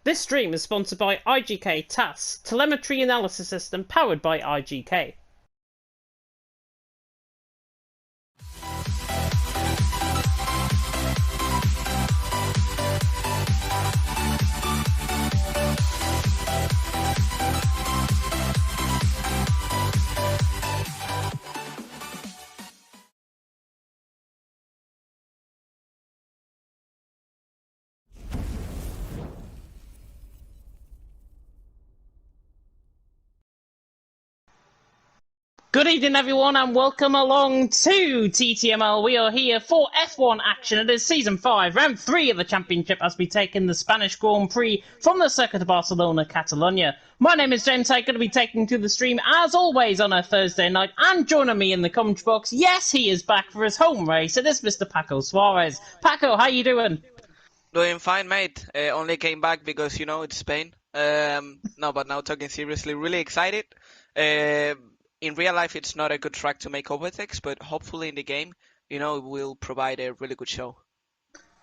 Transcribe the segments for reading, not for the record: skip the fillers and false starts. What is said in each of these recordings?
This stream is sponsored by IGK TAS, telemetry analysis system powered by IGK. Good evening, everyone, and welcome along to TTML. We are here for F1 action. It is Season 5, Round 3 of the Championship as we take in the Spanish Grand Prix from the Circuit of Barcelona, Catalonia. My name is James. I'm going to be taking to the stream, as always, on a Thursday night. And joining me in the commentary box, yes, he is back for his home race. It is Mr. Paco Suarez. Paco, how you doing? Doing fine, mate. Only came back because, it's Spain. No, but now talking seriously, really excited. In real life, it's not a good track to make overtakes, but hopefully in the game, it will provide a really good show.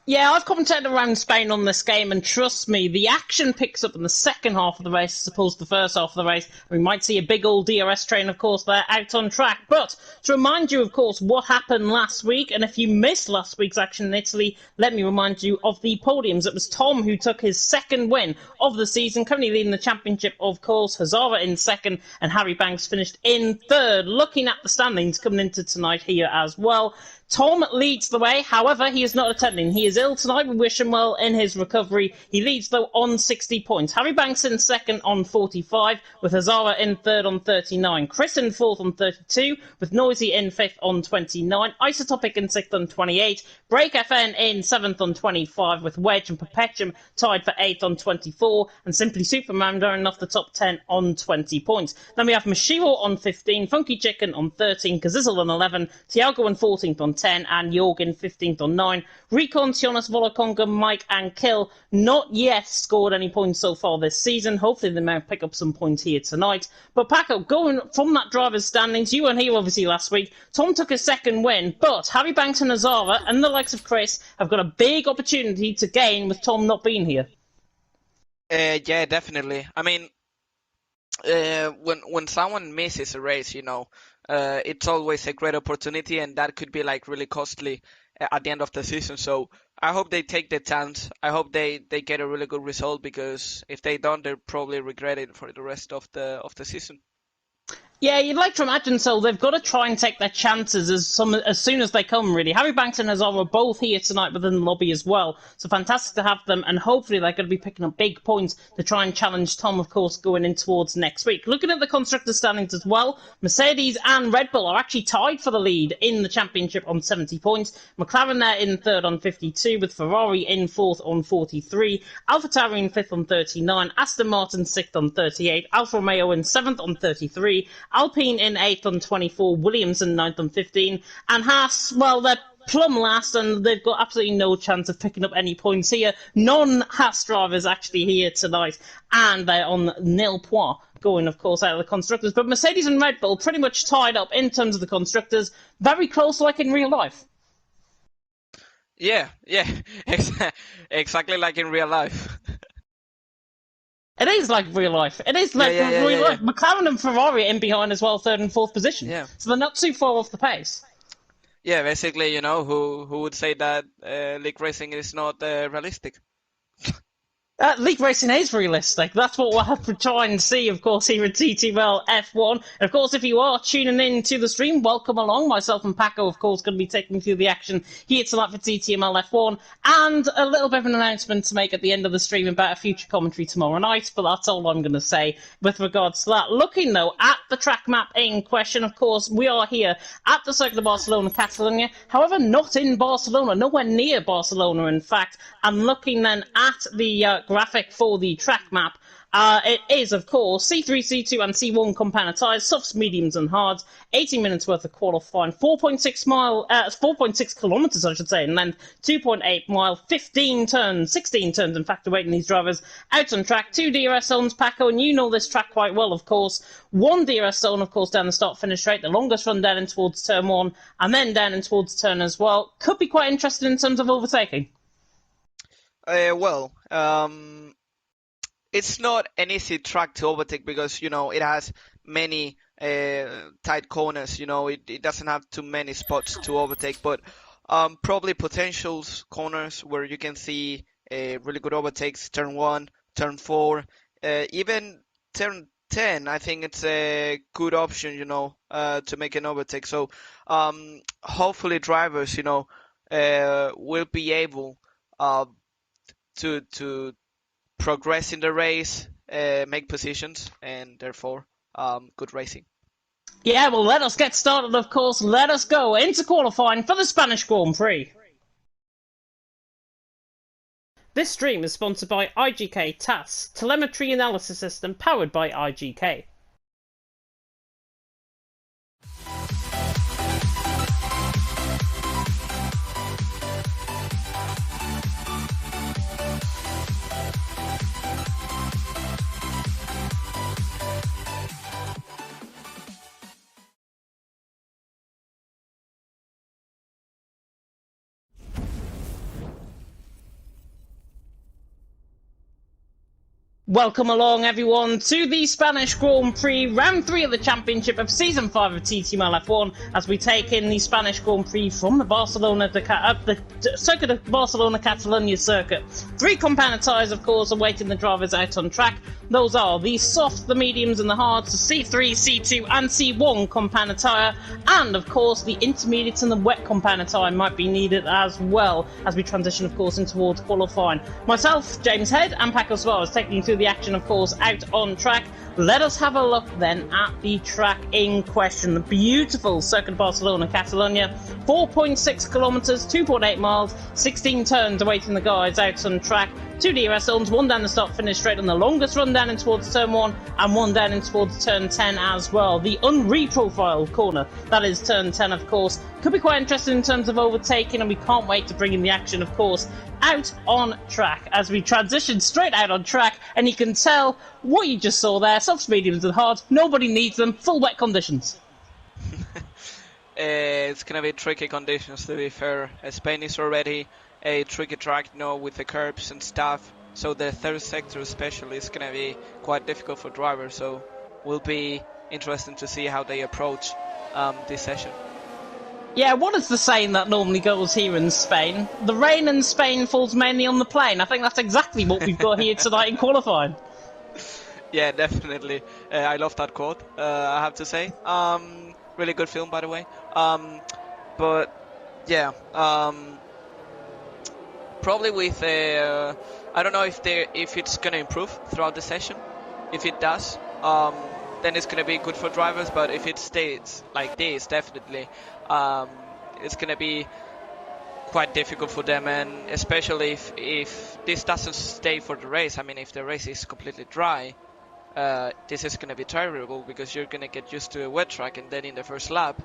Yeah, I've commentated around Spain on this game, and trust me, the action picks up in the second half of the race as opposed to the first half of the race. We might see a big old DRS train, of course, there out on track. But to remind you, of course, what happened last week, and if you missed last week's action in Italy, let me remind you of the podiums. It was Tom who took his second win of the season, currently leading the championship, of course. Hazara in second, and Harry Banks finished in third. Looking at the standings coming into tonight here as well, Tom leads the way, however, he is not attending. He is ill tonight. We wish him well in his recovery. He leads, though, on 60 points. Harry Banks in second on 45, with Hazara in third on 39. Chris in fourth on 32, with Noisy in fifth on 29. Isotopic in sixth on 28. Break FN in seventh on 25, with Wedge and Perpetuum tied for eighth on 24. And Simply Superman going off the top 10 on 20 points. Then we have Mashiro on 15, Funky Chicken on 13, Kazizzle on 11, Tiago on 14th on 10, and Jorgen 15th on 9. Recon, Sionis, Volaconga, Mike and Kill not yet scored any points so far this season. Hopefully they may pick up some points here tonight. But Paco, going from that driver's standings, you weren't here obviously last week. Tom took his second win, but Harry Banks and Hazara and the likes of Chris have got a big opportunity to gain with Tom not being here. Yeah, definitely. I mean, when someone misses a race, it's always a great opportunity, and that could be like really costly at the end of the season. So I hope they take the chance. I hope they get a really good result, because if they don't, they'll probably regret it for the rest of the season. Yeah, you'd like to imagine so. They've got to try and take their chances as soon as they come, really. Harry Banks and Hazara are both here tonight within the lobby as well. So fantastic to have them, and hopefully they're going to be picking up big points to try and challenge Tom, of course, going in towards next week. Looking at the constructor standings as well, Mercedes and Red Bull are actually tied for the lead in the championship on 70 points. McLaren there in third on 52, with Ferrari in fourth on 43, AlphaTauri in fifth on 39, Aston Martin sixth on 38, Alfa Romeo in seventh on 33, Alpine in 8th on 24, Williams in 9th on 15, and Haas, well, they're plumb last, and they've got absolutely no chance of picking up any points here. Non-Haas drivers actually here tonight, and they're on nil points, going, of course, out of the constructors. But Mercedes and Red Bull pretty much tied up in terms of the constructors, very close like in real life. Yeah, exactly like in real life. It is like real life. It is like real life. McLaren and Ferrari in behind as well, third and fourth position. Yeah. So they're not too far off the pace. Yeah, basically, who would say that league racing is not realistic? League racing is realistic. That's what we'll have to try and see, of course, here at TTML F1. And of course, if you are tuning in to the stream, welcome along. Myself and Paco, of course, going to be taking you through the action here tonight for TTML F1. And a little bit of an announcement to make at the end of the stream about a future commentary tomorrow night. But that's all I'm going to say with regards to that. Looking, though, at the track map in question, of course, we are here at the Circuit of Barcelona, Catalonia. However, not in Barcelona, nowhere near Barcelona, in fact. And looking then at the graphic for the track map, it is, of course, C3, C2 and C1 compound tyres, softs, mediums and hards, 18 minutes worth of qualifying, 4.6 kilometres, I should say, in length, 2.8 mile, 16 turns, in fact, awaiting these drivers out on track. 2 DRS zones, Paco, and you know this track quite well, of course. 1 DRS zone, of course, down the start-finish straight, the longest run down in towards turn 1, and then down in towards turn as well. Could be quite interesting in terms of overtaking. it's not an easy track to overtake because, you know, it has many tight corners. You know, it doesn't have too many spots to overtake, but probably potentials corners where you can see really good overtakes, turn 1, turn 4, even turn 10. I think it's a good option, you know, to make an overtake. So hopefully drivers, you know, will be able to progress in the race, make positions, and therefore good racing. Yeah, well, let us get started, of course. Let us go into qualifying for the Spanish Grand Prix. This stream is sponsored by IGK TAS, telemetry analysis system powered by IGK. Welcome along, everyone, to the Spanish Grand Prix, round 3 of the championship of season 5 of TTML F1, as we take in the Spanish Grand Prix from the the circuit of Barcelona Catalonia circuit. 3 compound tyres, of course, awaiting the drivers out on track. Those are the soft, the mediums, and the hards, the C3, C2, and C1 compound tyre, and of course the intermediates and the wet compound tyre might be needed as well as we transition, of course, in towards qualifying. Myself, James Head, and Paco Suarez taking you through the action, of course, out on track. Let us have a look then at the track in question. The beautiful Circuit Barcelona Catalonia, 4.6 kilometres, 2.8 miles, 16 turns awaiting the guys out on track. 2 DRS zones, 1 down the start finish straight on the longest run down in towards turn 1 and 1 down in towards turn 10 as well. The unreprofiled corner, that is turn 10, of course, could be quite interesting in terms of overtaking, and we can't wait to bring in the action, of course, out on track as we transition straight out on track. And you can tell what you just saw there, softs, mediums and hards, nobody needs them, full wet conditions. It's gonna be tricky conditions, to be fair. Spain is already a tricky track, you know, with the curbs and stuff, so the third sector especially is gonna be quite difficult for drivers, so will be interesting to see how they approach this session. Yeah, what is the saying that normally goes here in Spain? The rain in Spain falls mainly on the plane. I think that's exactly what we've got here tonight in qualifying. Yeah, definitely. I love that quote, I have to say. Really good film, by the way. But yeah, probably with I don't know if it's gonna improve throughout the session. If it does, then it's gonna be good for drivers. But if it stays like this, definitely, it's gonna be quite difficult for them, and especially if this doesn't stay for the race. I mean, if the race is completely dry, this is gonna be terrible because you're gonna get used to a wet track, and then in the first lap,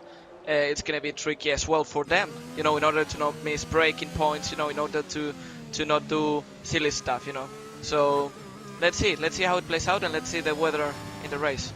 it's gonna be tricky as well for them. You know, in order to not miss braking points. You know, in order to not do silly stuff. You know, so let's see how it plays out, and let's see the weather in the race.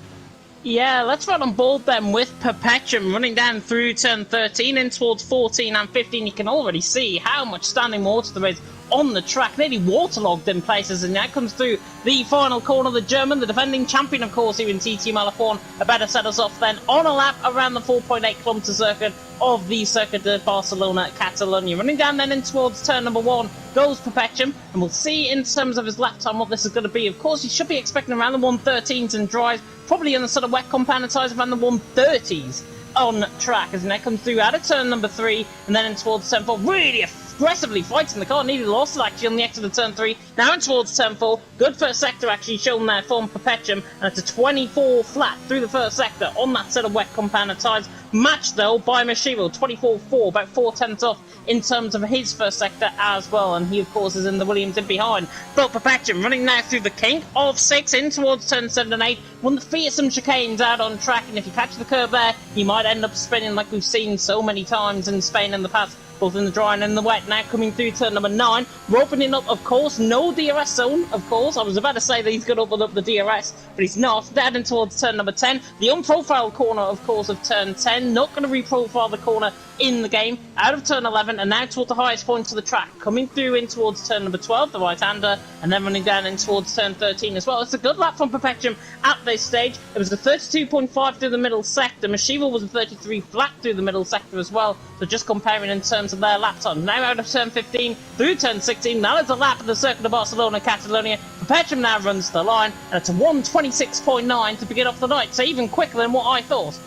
Yeah, let's run on board then with Perpetuum running down through turn 13 in towards 14 and 15. You can already see how much standing water there is on the track, nearly waterlogged in places, and that comes through the final corner. The German, the defending champion, of course, here in TTML F1, about to set us off then on a lap around the 4.8 kilometre circuit of the Circuit de Barcelona Catalonia. Running down then in towards turn number 1 goes Perpetuum, and we'll see in terms of his lap time what this is going to be. Of course, he should be expecting around the 113s and dries, probably in the sort of wet compound tyres around the 130s on track, as that comes through out of turn number 3 and then in towards turn 4. Really aggressively fighting the car, nearly lost it actually on the exit of turn 3. Now in towards turn 4, good first sector actually shown there from Perpetuum, and it's a 24 flat through the first sector on that set of wet compound tyres. Matched though by Mashiro, 24.4, about 4 tenths off in terms of his first sector as well, and he of course is in the Williams in behind. But Perpetuum running now through the kink of 6 in towards turn 7 and 8, one of the fearsome chicanes out on track, and if you catch the curve there, you might end up spinning like we've seen so many times in Spain in the past. both in the dry and in the wet. Now coming through turn number 9, we're opening up, of course, no DRS zone, of course. I was about to say that he's going to open up the DRS, but he's not. Heading towards turn number 10, the unprofiled corner, of course, of turn 10, not going to reprofile the corner in the game, out of turn 11, and now toward the highest points of the track, coming through in towards turn number 12, the right-hander, and then running down in towards turn 13 as well. It's a good lap from Perpetuum at this stage. It was a 32.5 through the middle sector. Mashiva was a 33 flat through the middle sector as well, so just comparing in terms of their lap time. Now out of turn 15 through turn 16, now it's a lap of the Circuit of Barcelona, Catalonia. Perpetuum now runs the line, and it's a 1:26.9 to begin off the night, so even quicker than what I thought.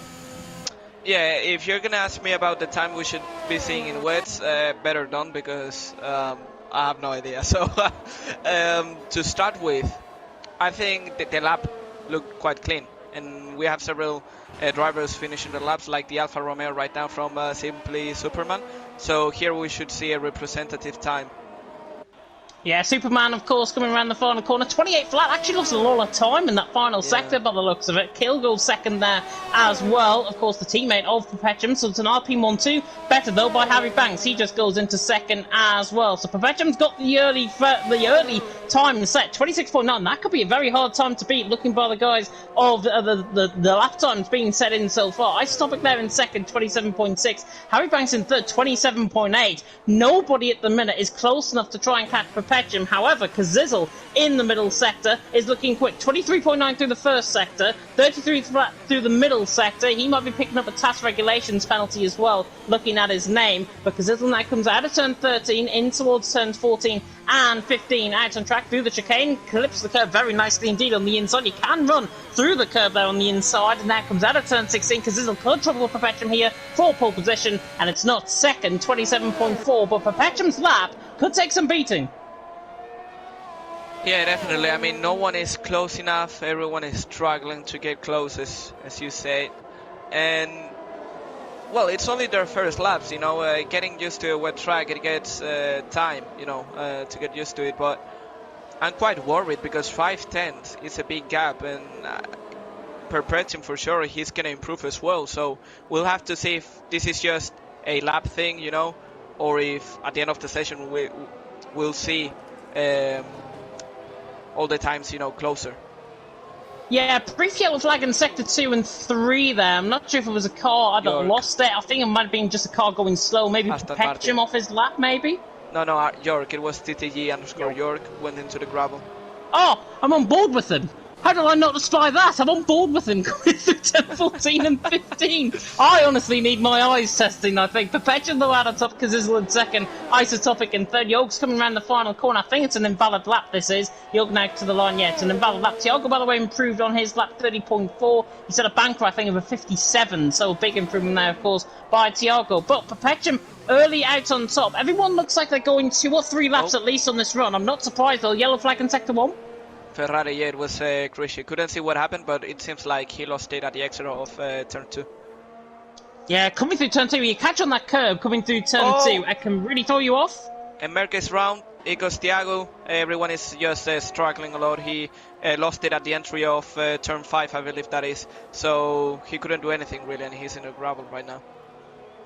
Yeah, if you're gonna ask me about the time we should be seeing in wets, better done, because I have no idea. So to start with, I think that the lap looked quite clean, and we have several drivers finishing the laps, like the Alfa Romeo right now from Simply Superman. So here we should see a representative time. Yeah, Superman, of course, coming around the final corner. 28 flat, actually lost a lot of time in that final sector by the looks of it. Kilgold second there as well. Of course, the teammate of Perpetuum, so it's an RP1-2. Better, though, by Harry Banks. He just goes into second as well. So Perpetuum's got the early time set, 26.9. That could be a very hard time to beat, looking by the guys of the lap times being set in so far. Isotopic there in second, 27.6. Harry Banks in third, 27.8. Nobody at the minute is close enough to try and catch Perpetuum. However, Kazizzle in the middle sector is looking quick. 23.9 through the first sector, 33 flat through the middle sector. He might be picking up a task regulations penalty as well, looking at his name. But Kazizzle now comes out of turn 13, in towards turns 14 and 15. Out on track through the chicane, clips the curve very nicely indeed on the inside. He can run through the curve there on the inside, and now comes out of turn 16. Kazizzle could trouble Perpetuum here for pole position, and it's not second, 27.4. But Perpetuum's lap could take some beating. Yeah, definitely. I mean, no one is close enough. Everyone is struggling to get close, as you say. And, well, it's only their first laps, you know. Getting used to a wet track, it gets time, you know, to get used to it. But I'm quite worried, because 5/10 is a big gap. And Perpetuum, for sure, he's going to improve as well. So we'll have to see if this is just a lap thing, you know, or if at the end of the session we'll see all the times, you know, closer. Yeah, brief yellow flag in sector 2 and 3 there. I'm not sure if it was a car. I got lost it. I think it might have been just a car going slow. Maybe Perpetuum off his lap, maybe? No, York. It was TTG_York went into the gravel. Oh, I'm on board with him. How did I not spy that? I'm on board with him going through 10, 14 and 15. I honestly need my eyes testing, I think. Perpetuum though out on top, Kazizzle in second, Isotopic in third. Yog's coming around the final corner. I think it's an invalid lap, this is. Yog now to the line, yeah, it's an invalid lap. Tiago, by the way, improved on his lap, 30.4. He set a banker, I think, of a 57, so a big improvement there, of course, by Tiago. But Perpetuum early out on top. Everyone looks like they're going 2 or 3 laps at least on this run. I'm not surprised, though. Yellow flag in sector 1. Ferrari, yeah, it was crazy. Couldn't see what happened, but it seems like he lost it at the exit of turn 2. Yeah, coming through turn 2, you catch on that curve coming through turn 2, it can really throw you off. And Merckx round, it goes Thiago. Everyone is just struggling a lot. He lost it at the entry of turn 5, I believe that is. So he couldn't do anything really, and he's in the gravel right now.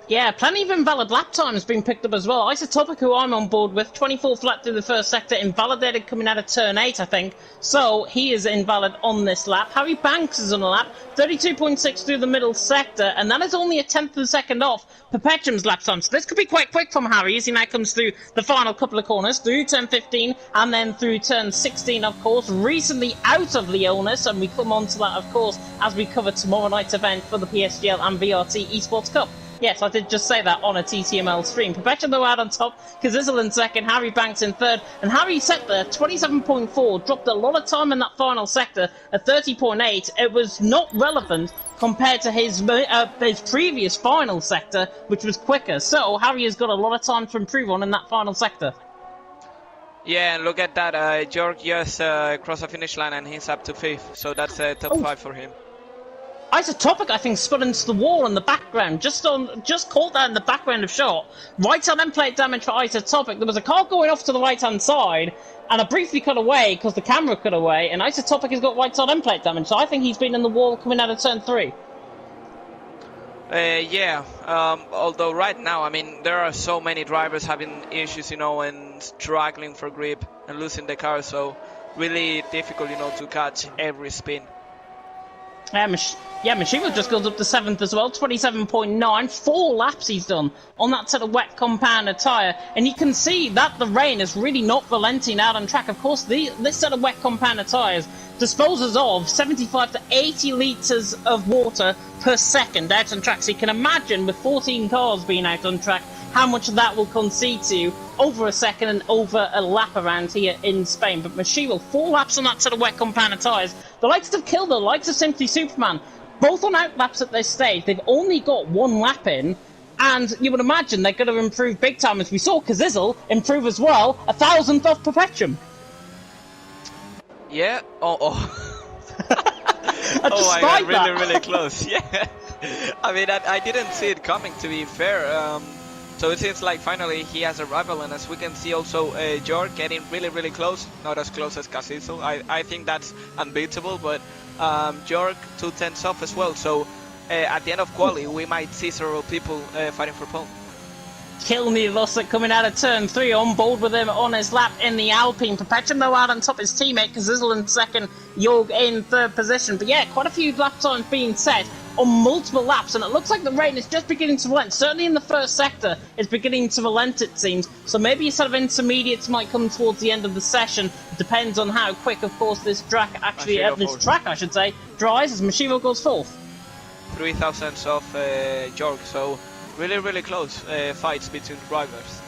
Yeah, plenty of invalid lap times being picked up as well. Isotopic, who I'm on board with, 24 flat through the first sector, invalidated coming out of turn 8, I think. So he is invalid on this lap. Harry Banks is on a lap, 32.6 through the middle sector, and that is only a tenth of a second off Perpetuum's lap time. So this could be quite quick from Harry as he now comes through the final couple of corners, through turn 15 and then through turn 16, of course. Recently out of Leonis, and we come on to that, of course, as we cover tomorrow night's event for the PSGL and VRT eSports Cup. Yes, I did just say that on a TTML stream. Perpetuum though out on top, Kazizzle in second, Harry Banks in third, and Harry set there 27.4, dropped a lot of time in that final sector at 30.8. It was not relevant compared to his previous final sector, which was quicker. So Harry has got a lot of time to improve on in that final sector. Yeah, and look at that. George just crossed the finish line and he's up to 5th, so that's top 5 for him. Isotopic, I think, spun into the wall in the background, just caught that in the background of shot. Right-hand end plate damage for Isotopic. There was a car going off to the right-hand side, and I briefly cut away because the camera cut away, and Isotopic has got right-side end plate damage, so I think he's been in the wall coming out of turn 3. Yeah, although right now, I mean, there are so many drivers having issues, and struggling for grip and losing the car, so really difficult, to catch every spin. Mashiva just goes up to 7th as well, 27.9. 4 laps he's done on that sort of wet compound tyre. And you can see that the rain is really not relenting out on track. Of course, this set of wet compound tyres disposes of 75 to 80 litres of water per second out on track. So you can imagine, with 14 cars being out on track, how much that will concede to over a second and over a lap around here in Spain. But Mashiva, 4 laps on that sort of wet compound tyres. The likes of Kill, the likes of Simply Superman, both on outlaps at this stage. They've only got 1 lap in, and you would imagine they're going to improve big time, as we saw Kazizel improve as well, 1,000th off Perpetuum. Yeah. Oh, I got really close. Yeah. I mean, I didn't see it coming, to be fair. So it seems like finally he has a rival, and as we can see also Jorg getting really close, not as close as Casizo. I think that's unbeatable, but Jorg 2/10 off as well, so at the end of quali we might see several people fighting for pole. Kilney Lussett coming out of turn 3 on board with him on his lap in the Alpine. Perpetuum though out on top, his teammate Kazizel in second, Jorg in third position. But yeah, quite a few lap times being set on multiple laps, and it looks like the rain is just beginning to relent. Certainly in the first sector, it's beginning to relent, it seems. So maybe a sort of intermediates might come towards the end of the session. It depends on how quick, of course, this track actually, dries as Mashivo goes fourth. 3,000 off Jorg, so really close fights between drivers.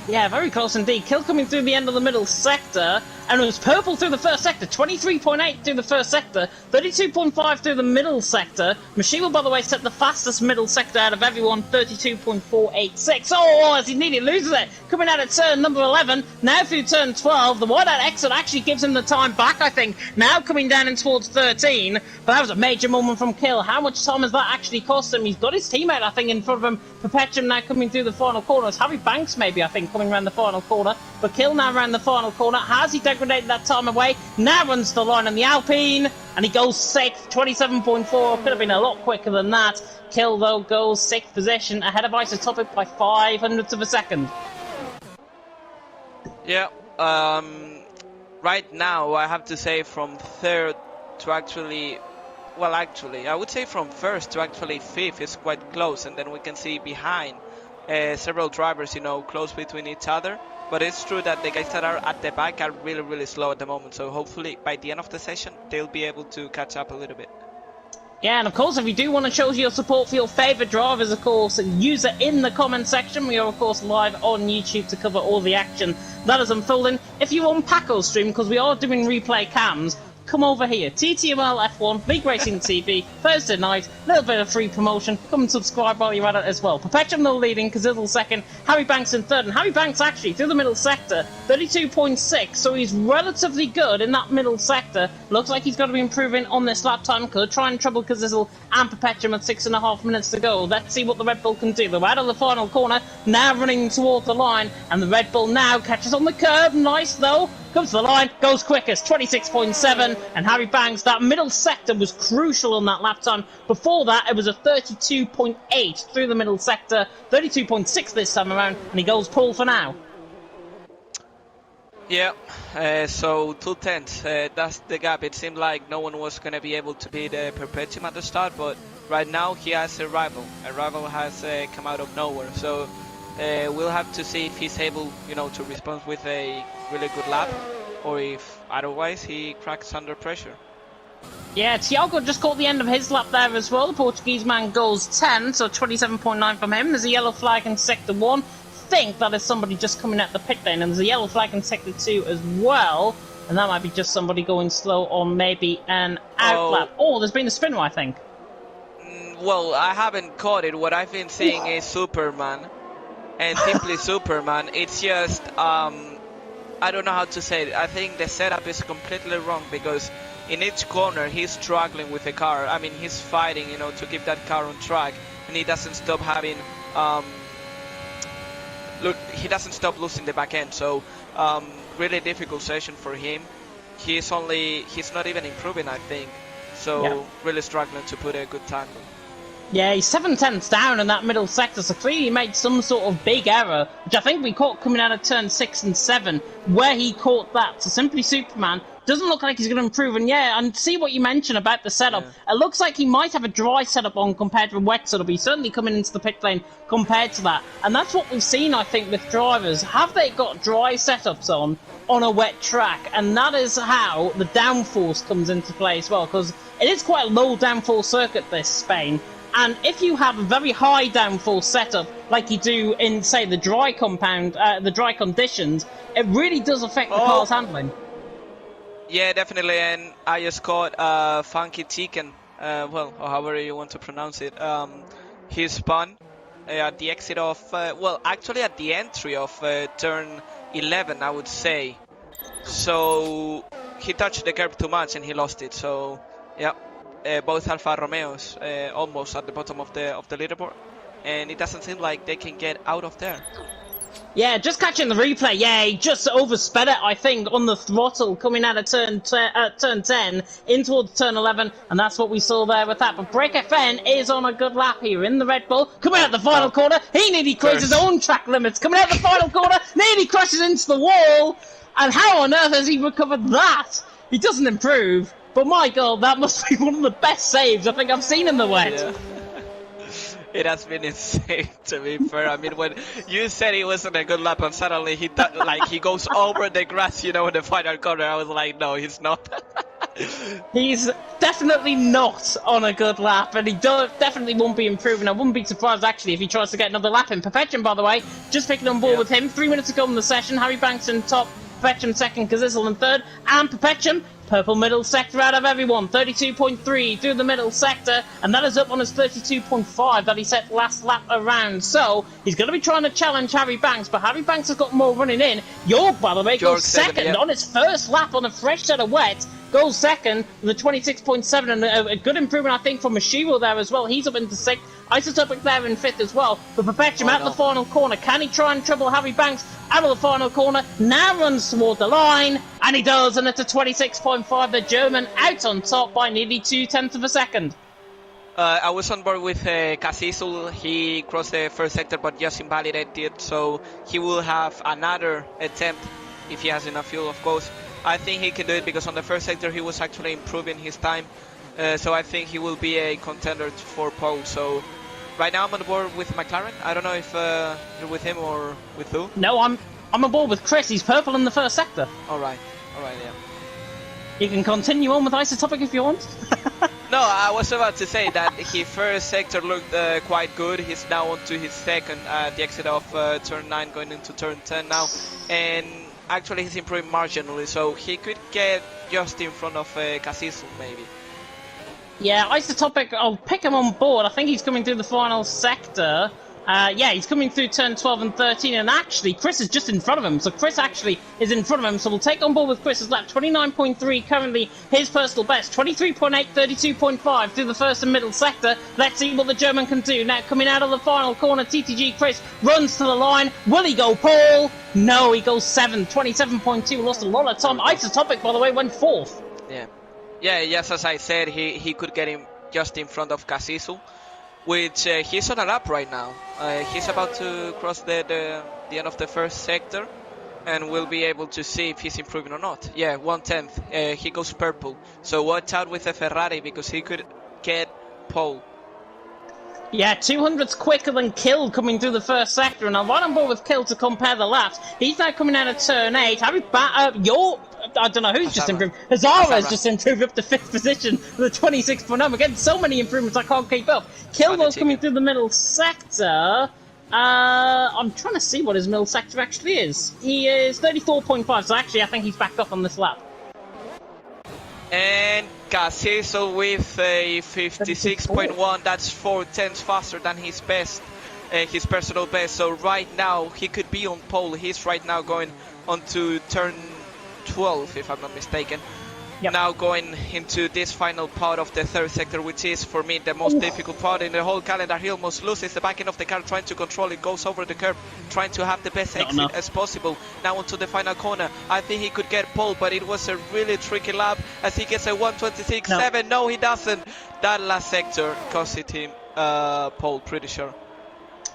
Yeah, very close indeed. Kill coming through the end of the middle sector, and it was purple through the first sector, 23.8 through the first sector, 32.5 through the middle sector. Mashiva, by the way, set the fastest middle sector out of everyone, 32.486. Oh, as he nearly loses it. Coming out at turn number 11, now through turn 12. The wide-out exit actually gives him the time back, I think. Now coming down in towards 13, but that was a major moment from Kill. How much time has that actually cost him? He's got his teammate, I think, in front of him. Perpetuum now coming through the final corner. It's Harry Banks, maybe, I think, coming around the final corner. But Kill now around the final corner. Has he degraded that time away? Now runs the line on the Alpine, and he goes 6th, 27.4. Could have been a lot quicker than that. Kill, though, goes 6th position, ahead of Isotopic by 0.05 of a second. Yeah, right now I have to say from third to actually, well, actually, I would say from first to actually fifth is quite close, and then we can see behind several drivers, close between each other. But it's true that the guys that are at the back are really slow at the moment, so hopefully by the end of the session they'll be able to catch up a little bit. Yeah, and of course, if you do want to show your support for your favourite drivers, of course, use it in the comment section. We are, of course, live on YouTube to cover all the action that is unfolding. If you want Paco's stream, because we are doing replay cams, come over here. TTML F1, League Racing TV, Thursday night, little bit of free promotion. Come and subscribe while you're at it as well. Perpetuum though leading, Kazizel second, Harry Banks in third, and Harry Banks actually through the middle sector, 32.6, so he's relatively good in that middle sector. Looks like he's got to be improving on this lap time. Could try and trouble Kazizel and Perpetuum at 6.5 minutes to go. Let's see what the Red Bull can do. They're out of the final corner, now running toward the line, and the Red Bull now catches on the curb. Nice though. Comes to the line, goes quickest, 26.7, and Harry Banks, that middle sector was crucial on that lap time. Before that, it was a 32.8 through the middle sector, 32.6 this time around, and he goes pole for now. Yeah, so 2/10, that's the gap. It seemed like no one was going to be able to beat Perpetuum at the start, but right now he has a rival. A rival has come out of nowhere, so we'll have to see if he's able, to respond with a really good lap, or if otherwise he cracks under pressure. Yeah, Tiago just caught the end of his lap there as well. The Portuguese man goes 10, so 27.9 from him. There's a yellow flag in sector 1. Think that is somebody just coming at the pit lane, and there's a yellow flag in sector 2 as well, and that might be just somebody going slow on maybe an out lap. Oh, there's been a spinner, I think. Well, I haven't caught it. What I've been seeing is Superman, and simply Superman. It's just I don't know how to say it. I think the setup is completely wrong, because in each corner he's struggling with the car. I mean, he's fighting, to keep that car on track, and he doesn't stop having he doesn't stop losing the back end. So really difficult session for him. He's not even improving, I think. So really struggling to put a good time. Yeah, he's 7/10 down in that middle sector, so clearly he made some sort of big error, which I think we caught coming out of turn 6 and 7, where he caught that. So Simply Superman doesn't look like he's going to improve. And yeah, and see what you mentioned about the setup. Yeah. It looks like he might have a dry setup on compared to a wet setup. He's certainly coming into the pit lane compared to that. And that's what we've seen, I think, with drivers. Have they got dry setups on a wet track? And that is how the downforce comes into play as well, because it is quite a low downforce circuit, this Spain. And if you have a very high downforce setup, like you do in, say, the dry conditions, it really does affect the car's handling. Yeah, definitely. And I just caught Funky Chicken, or however you want to pronounce it. He spun at the exit of, actually at the entry of turn 11, I would say. So he touched the curb too much and he lost it. So, yeah. Both Alfa Romeos almost at the bottom of the leaderboard, and it doesn't seem like they can get out of there. Yeah, just catching the replay. Yeah, he just oversped it, I think, on the throttle coming out of turn 10 in towards turn 11, and that's what we saw there with that. But Break FN is on a good lap here in the Red Bull, coming out the final corner. He nearly creates his own track limits. Coming out the final corner, nearly crashes into the wall. And how on earth has he recovered that? He doesn't improve. But my God, that must be one of the best saves I think I've seen in the wet. Yeah. It has been insane, to be fair. I mean, when you said it wasn't a good lap and suddenly he goes over the grass, in the final corner, I was like, no, he's not. He's definitely not on a good lap, and he definitely won't be improving. I wouldn't be surprised, actually, if he tries to get another lap in. Perpetuum, by the way, just picking on board with him. 3 minutes ago in the session, Harry Banks in top, Perpetuum second, Kazizel in third, and Perpetuum, purple middle sector out of everyone, 32.3 through the middle sector, and that is up on his 32.5 that he set last lap around. So he's going to be trying to challenge Harry Banks, but Harry Banks has got more running in. York, by the way, goes second on his first lap on a fresh set of wet. Goes second with a 26.7 and a good improvement, I think, from Mashiro there as well. He's up into sixth. Isotopic there in fifth as well. But Perpetuum out the final corner. Can he try and trouble Harry Banks out of the final corner? Now runs toward the line, and he does, and it's a 26.5. The German out on top by nearly 0.2 of a second. I was on board with Kazizel. He crossed the first sector but just invalidated it, so he will have another attempt if he has enough fuel, of course. I think he can do it because on the first sector he was actually improving his time. So I think he will be a contender for pole. So right now I'm on board with McLaren. I don't know if you're with him or with who. No, I'm on board with Chris. He's purple in the first sector. All right, yeah. You can continue on with Isotopic if you want. No, I was about to say that his first sector looked quite good. He's now on to his second at the exit of turn 9 going into turn 10 now. And actually he's improving marginally, so he could get just in front of Kazizel maybe. Yeah, Isotopic, I'll pick him on board. I think he's coming through the final sector. Yeah, he's coming through turn 12 and 13, and actually, Chris is just in front of him. So Chris actually is in front of him, so we'll take on board with Chris's lap. 29.3, currently his personal best. 23.8, 32.5 through the first and middle sector. Let's see what the German can do. Now, coming out of the final corner, TTG Chris runs to the line. Will he go pole? No, he goes 7, 27.2, lost a lot of time. Isotopic, by the way, went 4th. Yeah, yes, as I said, he could get him just in front of Kazizel, which he's on a lap right now. He's about to cross the end of the first sector, and we'll be able to see if he's improving or not. Yeah, 1/10. He goes purple. So watch out with the Ferrari because he could get pole. Yeah, 200's quicker than Kill coming through the first sector, and I'm right on board with Kill to compare the laps. He's now coming out of turn 8. I don't know who's just improved. Hazara has just improved up to 5th position with a 26.0. I'm getting so many improvements I can't keep up. Kilgo's coming through the middle sector. I'm trying to see what his middle sector actually is. He is 34.5, so actually I think he's backed up on this lap. And Kazizel with a 56.1, that's 4/10 faster than his best, his personal best. So right now he could be on pole. He's right now going on to turn 12, if I'm not mistaken. Yep. Now going into this final part of the third sector, which is for me the most difficult part in the whole calendar. He almost loses the back end of the car, trying to control it, goes over the curb, trying to have the best exit as possible. Now onto the final corner. I think he could get pole, but it was a really tricky lap as he gets a 1:26.7. No, he doesn't. That last sector costed him pole, pretty sure.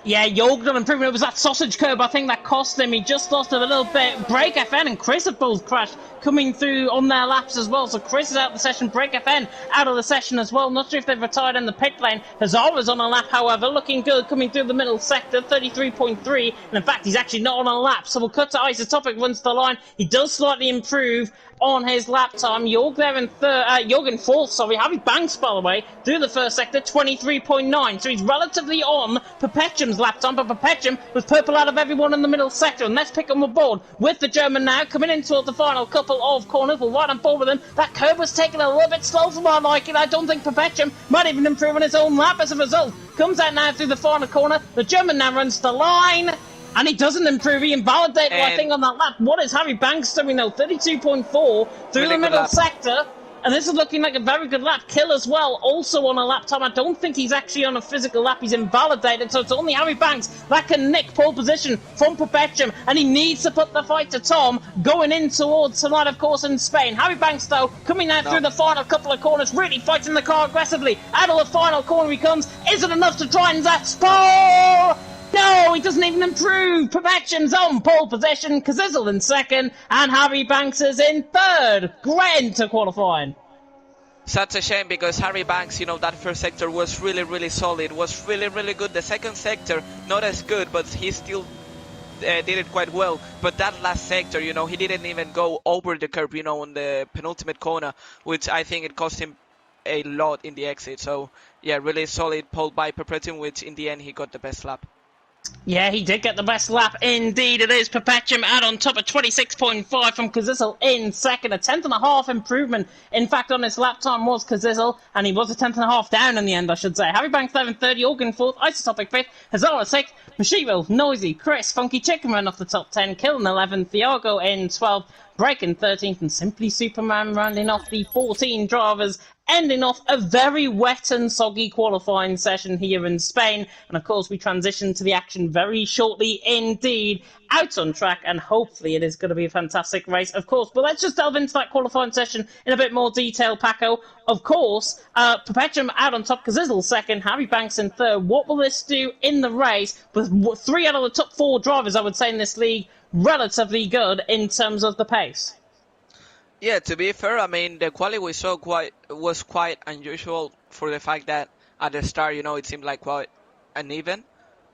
Yeah, Jorgen improvement. It was that sausage curb, I think, that cost him. He just lost it a little bit. Break FN and Chris have both crashed coming through on their laps as well. So Chris is out of the session. Break FN out of the session as well. Not sure if they've retired in the pit lane. Hazara's on a lap, however, looking good coming through the middle sector, 33.3. And in fact, he's actually not on a lap. So we'll cut to Isotopic, runs the line. He does slightly improve on his lap time. Jorg there in Jorgen fourth, sorry. Harry Banks, by the way, through the first sector, 23.9. So he's relatively on Perpetuum's lap time, but Perpetuum was purple out of everyone in the middle sector. And let's pick him aboard with the German now, coming in towards the final couple of corners. We'll right on board with him. That curve was taking a little bit slow for my liking. I don't think Perpetuum might even improve on his own lap as a result. Comes out now through the final corner. The German now runs the line. And he doesn't improve. He invalidated, I think, on that lap. What is Harry Banks doing now? 32.4 through the middle sector. And this is looking like a very good lap. Kill as well, also on a lap time. I don't think he's actually on a physical lap. He's invalidated. So it's only Harry Banks that can nick pole position from Perpetuum. And he needs to put the fight to Tom going in towards tonight, of course, in Spain. Harry Banks, though, coming out through the final couple of corners, really fighting the car aggressively. Out of the final corner he comes. Is it enough to try and that's pole? No, he doesn't even improve. Perpetuum's on pole position, Kazizel in second, and Harry Banks is in third. Great into qualifying. Such a shame because Harry Banks, you know, that first sector was really solid, was really good. The second sector, not as good, but he still did it quite well. But that last sector, you know, he didn't even go over the curb, you know, on the penultimate corner, which I think it cost him a lot in the exit. So, yeah, really solid pole by Perpetuum, which in the end he got the best lap. Yeah, he did get the best lap. Indeed, it is. Perpetuum out on top of 26.5 from Kazizel in second. A tenth and a half improvement, in fact, on his lap time was Kazizel, and he was a tenth and a half down in the end, I should say. Harry Banks there in third, Jorgen fourth, Isotopic fifth, Hazara sixth, Mashiro, Noisy, Chris, Funky Chicken run off the top 10, Kill in 11th, Thiago in 12th, Break in 13th, and Simply Superman rounding off the 14 drivers, ending off a very wet and soggy qualifying session here in Spain. And of course, we transition to the action very shortly indeed, out on track, and hopefully it is going to be a fantastic race, of course. But let's just delve into that qualifying session in a bit more detail, Paco. Of course, Perpetuum out on top, Kazizel second, Harry Banks in third. What will this do in the race? With 3 out of the top 4 drivers, I would say, in this league, relatively good in terms of the pace. Yeah, to be fair, I mean, the quali we saw was quite unusual for the fact that at the start, you know, it seemed like quite uneven.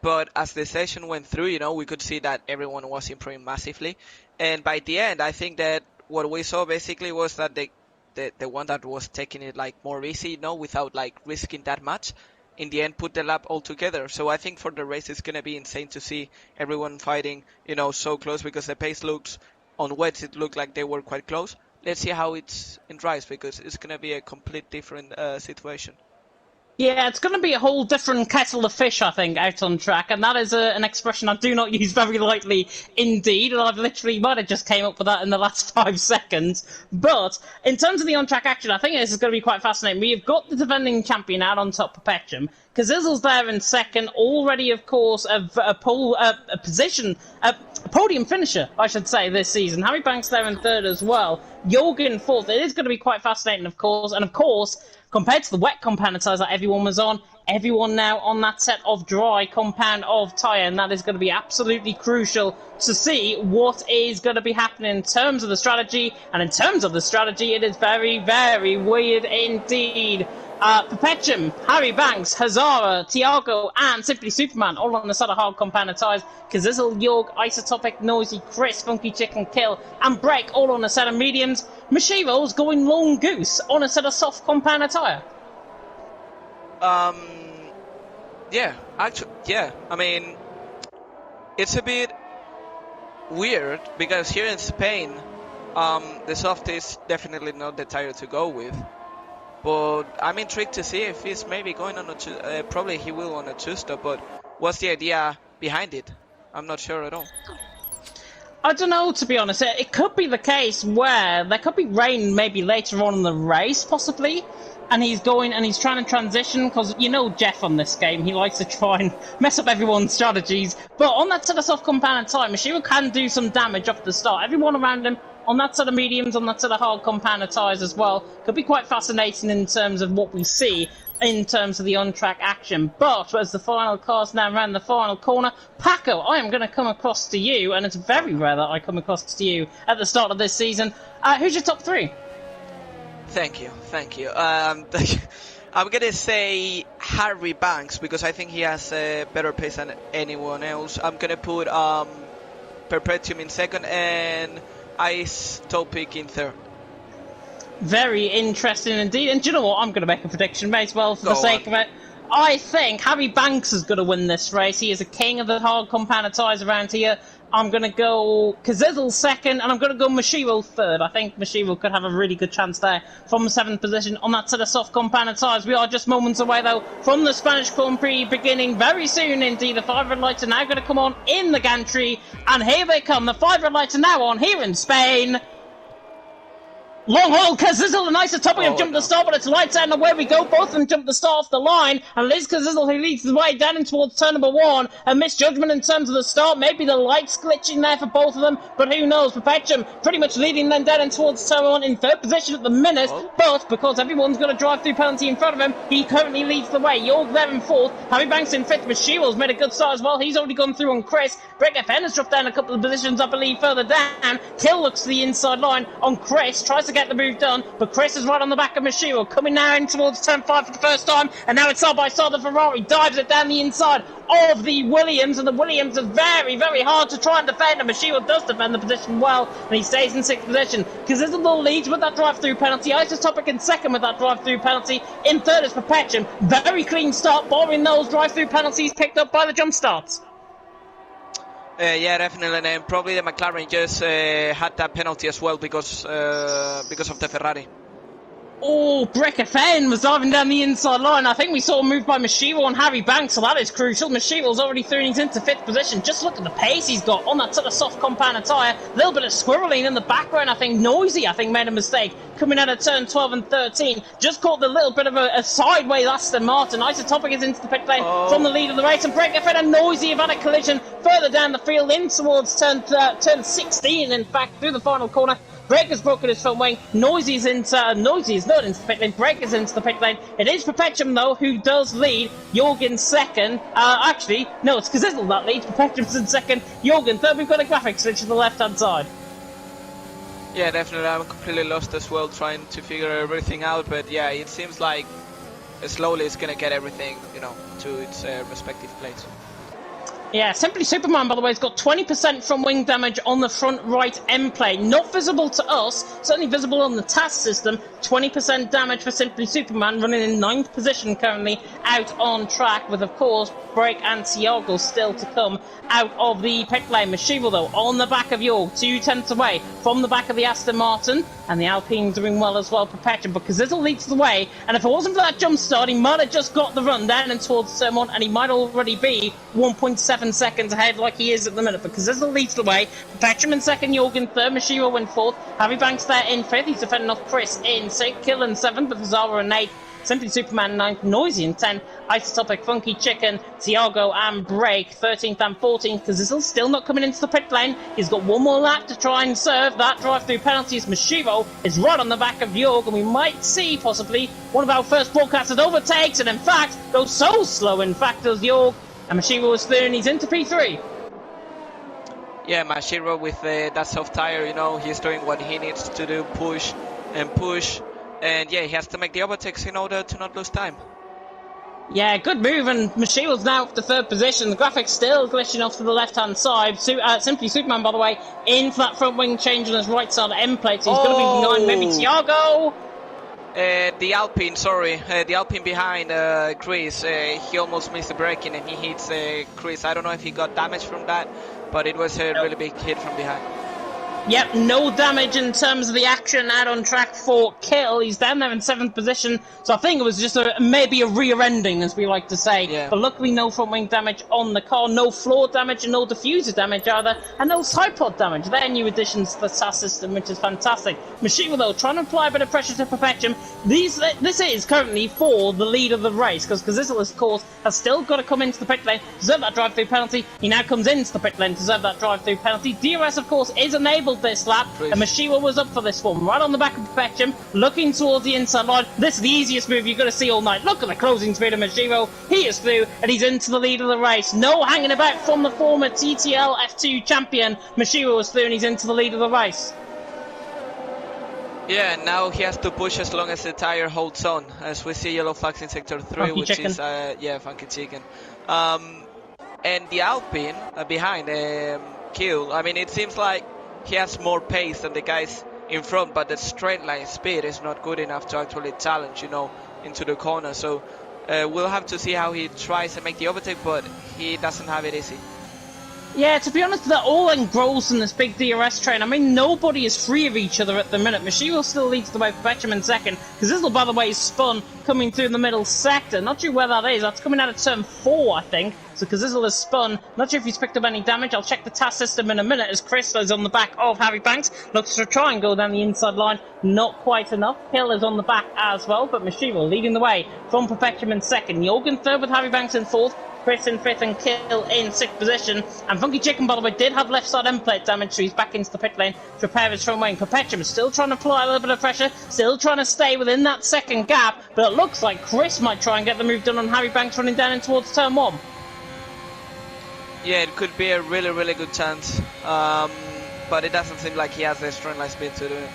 But as the session went through, you know, we could see that everyone was improving massively. And by the end, I think that what we saw basically was that the one that was taking it like more easy, you know, without like risking that much, in the end put the lap all together. So I think for the race it's going to be insane to see everyone fighting, you know, so close, because the pace looks, on wets it looked like they were quite close. Let's see how it's in dries, because it's going to be a complete different situation. Yeah, it's going to be a whole different kettle of fish, I think, out on track, and that is an expression I do not use very lightly indeed, and I've literally might have just came up with that in the last 5 seconds. But in terms of the on-track action, I think this is going to be quite fascinating. We've got the defending champion out on top, Perpetuum. Kazizel's there in second, already, of course, a podium finisher, I should say, this season. Harry Banks there in third as well. Jorgen fourth. It is going to be quite fascinating, of course, and of course, compared to the wet compound tyres that everyone was on, everyone now on that set of dry compound of tyre, and that is going to be absolutely crucial to see what is going to be happening in terms of the strategy. And in terms of the strategy, it is very, very weird indeed. Perpetuum, Harry Banks, Hazara, Thiago, and Simply Superman all on the set of hard compound tyres. Kazizel, Jorg, Isotopic, Noisy, Chris, Funky Chicken, Kill, and Break all on a set of mediums. Mashiro's going lone goose on a set of soft compound tyre. Yeah, actually, yeah. I mean, it's a bit weird because here in Spain, the soft is definitely not the tire to go with. But I'm intrigued to see if he's maybe going on a probably he will on a two-stop. But what's the idea behind it? I'm not sure at all. I don't know, to be honest. It could be the case where there could be rain maybe later on in the race, possibly. And he's going and he's trying to transition, because you know Jeff on this game, he likes to try and mess up everyone's strategies. But on that set of soft compound time, Mashiro can do some damage off the start. Everyone around him on that set of mediums, on that set of hard compound tyres as well, could be quite fascinating in terms of what we see. in terms of the on-track action. But as the final car's now around the final corner, Paco, I am going to come across to you, and it's very rare that I come across to you at the start of this season. Who's your top three? Thank you. I'm gonna say Harry Banks because I think he has a better pace than anyone else. I'm gonna put Perpetuum in second and Ice Topic in third. Very interesting indeed. And do you know what? I'm going to make a prediction, may as well, for the sake of it. I think Harry Banks is going to win this race. He is a king of the hard compound tyres around here. I'm going to go Kazizzle second, and I'm going to go Mashiro third. I think Mashiro could have a really good chance there from the 7th position on that set of soft compound tyres. We are just moments away, though, from the Spanish Grand Prix beginning very soon indeed. The 5 red lights are now going to come on in the gantry, and here they come. The 5 red lights are now on here in Spain. Long haul, Kazizzle and Isotopic have jumped the start, but it's lights out and away we go. Both of them jump the start off the line, and Liz Kazizzle who leads the way down in towards turn number 1. A misjudgment in terms of the start, maybe the lights glitching there for both of them, but who knows. Perpetuum pretty much leading them down in towards turn 1 in 3rd position at the minute, but because everyone's got a drive-through penalty in front of him, he currently leads the way. York there in 4th, Harry Banks in 5th, but Shiro's made a good start as well. He's already gone through on Chris. Break FN has dropped down a couple of positions, I believe, further down. Kill looks to the inside line on Chris, tries to get the move done, but Chris is right on the back of Mashiro, coming now in towards turn 5 for the first time, and now it's side by side. The Ferrari dives it down the inside of the Williams, and the Williams is very, very hard to try and defend, and Mashiro does defend the position well, and he stays in 6th position. Kazizzle leads with that drive-through penalty. Isotopic in 2nd with that drive-through penalty. In 3rd is Perpetuum. Very clean start, barring those drive-through penalties picked up by the jump starts. Yeah, definitely, and probably the McLaren just had that penalty as well because of the Ferrari. Oh, Breck FN was diving down the inside line. I think we saw a move by Mashiro and Harry Banks, so that is crucial. Mashiro's already through and he's into 5th position. Just look at the pace he's got on that sort of soft compound tyre. A little bit of squirreling in the background, I think. Noisy, I think, made a mistake coming out of turn 12 and 13. Just caught the little bit of a sideways Aston Martin. Isotopic is into the pit lane from the lead of the race, and Breck FN and Noisy have had a collision further down the field in towards turn 16, in fact, through the final corner. Breaker's broken his front wing. Noisy is not into the pit lane. Breaker's into the pit lane. It is Perpetuum, though, who does lead. Jorgen second. Actually, no, it's Kazizzle that leads. Perpetuum's in second. Jorgen third. We've got a graphic switch to the left-hand side. Yeah, definitely. I'm completely lost as well, trying to figure everything out. But yeah, it seems like slowly it's going to get everything, to its respective place. Yeah, Simply Superman, by the way, has got 20% front wing damage on the front right end plate. Not visible to us, certainly visible on the task system. 20% damage for Simply Superman, running in 9th position currently out on track, with, of course, Break and Tiago still to come out of the pit lane. Mashiro, though, on the back of York, 2/10 away from the back of the Aston Martin, and the Alpine doing well as well, Perpetuum, but Kazizzle leads the way, and if it wasn't for that jump start, he might have just got the run down and towards turn 1, and he might already be 1.7 seconds ahead like he is at the minute. But Kazizzle leads the way. Perpetuum in 2nd, Jorgen 3rd, Mashiro in 4th, Harry Banks there in 5th. He's defending off Chris in 6th, Kill in 7th, but Zara in 8th. Simply Superman 9th, Noisy in 10th, Isotopic, Funky Chicken, Tiago and Break 13th and 14th. Kazizzle's still not coming into the pit lane. He's got one more lap to try and serve that drive-through penalties. Mashiro is right on the back of York, and we might see possibly one of our first broadcasters overtakes, and in fact goes so slow in fact as York, and Mashiro is third and he's into P3. Yeah, Mashiro with that soft tire, he's doing what he needs to do, push and push. And yeah, he has to make the overtakes in order to not lose time. Yeah, good move, and Mashiro's now up to 3rd position. The graphics still glitching off to the left-hand side. Simply Superman, by the way, in for that front wing change on his right side end plate. So he's going to be behind maybe Tiago. The Alpine behind Chris. He almost missed the braking and he hits Chris. I don't know if he got damage from that, but it was a really big hit from behind. Yep, no damage in terms of the action out on track for Kill. He's down there in 7th position, so I think it was just maybe a rear ending, as we like to say. Yeah. But luckily no front wing damage on the car, no floor damage and no diffuser damage either, and no side pod damage. They're new additions to the SAS system, which is fantastic. Mashiro, though, trying to apply a bit of pressure to Perpetuum. This is currently for the lead of the race, because Kazizzle, of course, has still got to come into the pit lane to deserve that drive-through penalty. He now comes into the pit lane to deserve that drive-through penalty. DRS, of course, is enabled killed this lap, Chris. and Mashiwa was up for this one. Right on the back of Perpetuum, looking towards the inside line. This is the easiest move you're going to see all night. Look at the closing speed of Mashiwa. He is through, and he's into the lead of the race. No hanging about from the former TTL F2 champion. Mashiwa was through, and he's into the lead of the race. Yeah, now he has to push as long as the tire holds on, as we see yellow flags in sector 3, Funky which chicken. is, yeah, funky chicken. And the Alpine behind Kill, I mean, it seems like he has more pace than the guys in front, but the straight line speed is not good enough to actually challenge, you know, into the corner. So we'll have to see how he tries to make the overtake, but he doesn't have it easy. Yeah, to be honest, they're all engrossed in this big DRS train. I mean, nobody is free of each other at the minute. Mashiwa still leads the way for Perpetuum in second. Kazizel, by the way, is spun coming through the middle sector. Not sure where that is. That's coming out of turn 4, I think. So Kazizel is spun. Not sure if he's picked up any damage. I'll check the task system in a minute as Chris is on the back of Harry Banks. Looks to try and go down the inside line. Not quite enough. Hill is on the back as well, but Mashiwa leading the way from Perpetuum in second. Jorgen third with Harry Banks in fourth. Chris in fifth and Kill in sixth position. And Funky Chicken, by the way, did have left side end plate damage, so he's back into the pit lane to repair his front wing. Perpetuum still trying to apply a little bit of pressure, still trying to stay within that second gap, but it looks like Chris might try and get the move done on Harry Banks running down in towards turn 1. Yeah, it could be a really, really good chance, but it doesn't seem like he has the straight line speed to do it.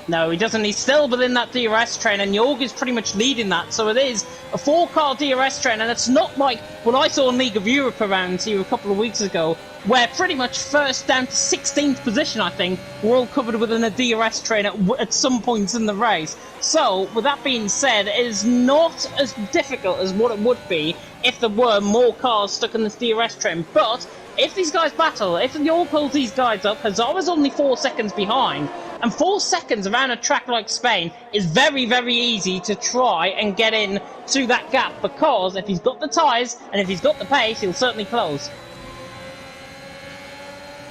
No, he doesn't. He's still within that DRS train, and Jorg is pretty much leading that. So it is a 4-car DRS train, and it's not like what I saw in League of Europe around here a couple of weeks ago, where pretty much first down to 16th position, I think, were all covered within a DRS train at some points in the race. So, with that being said, it is not as difficult as what it would be if there were more cars stuck in this DRS train. But if these guys battle, if Jorg pulls these guys up, Hazara's only 4 seconds behind, and 4 seconds around a track like Spain is very, very easy to try and get in to that gap, because if he's got the tyres and if he's got the pace, he'll certainly close.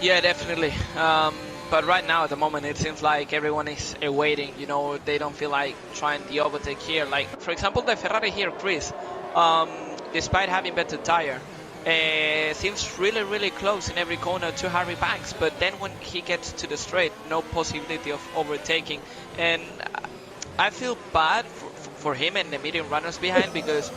Yeah, definitely. But right now, at the moment, it seems like everyone is awaiting. You know, they don't feel like trying the overtake here. Like, for example, the Ferrari here, Chris, despite having better tire, seems really, really close in every corner to Harry Banks, but then when he gets to the straight, no possibility of overtaking. And I feel bad for him and the medium runners behind, because,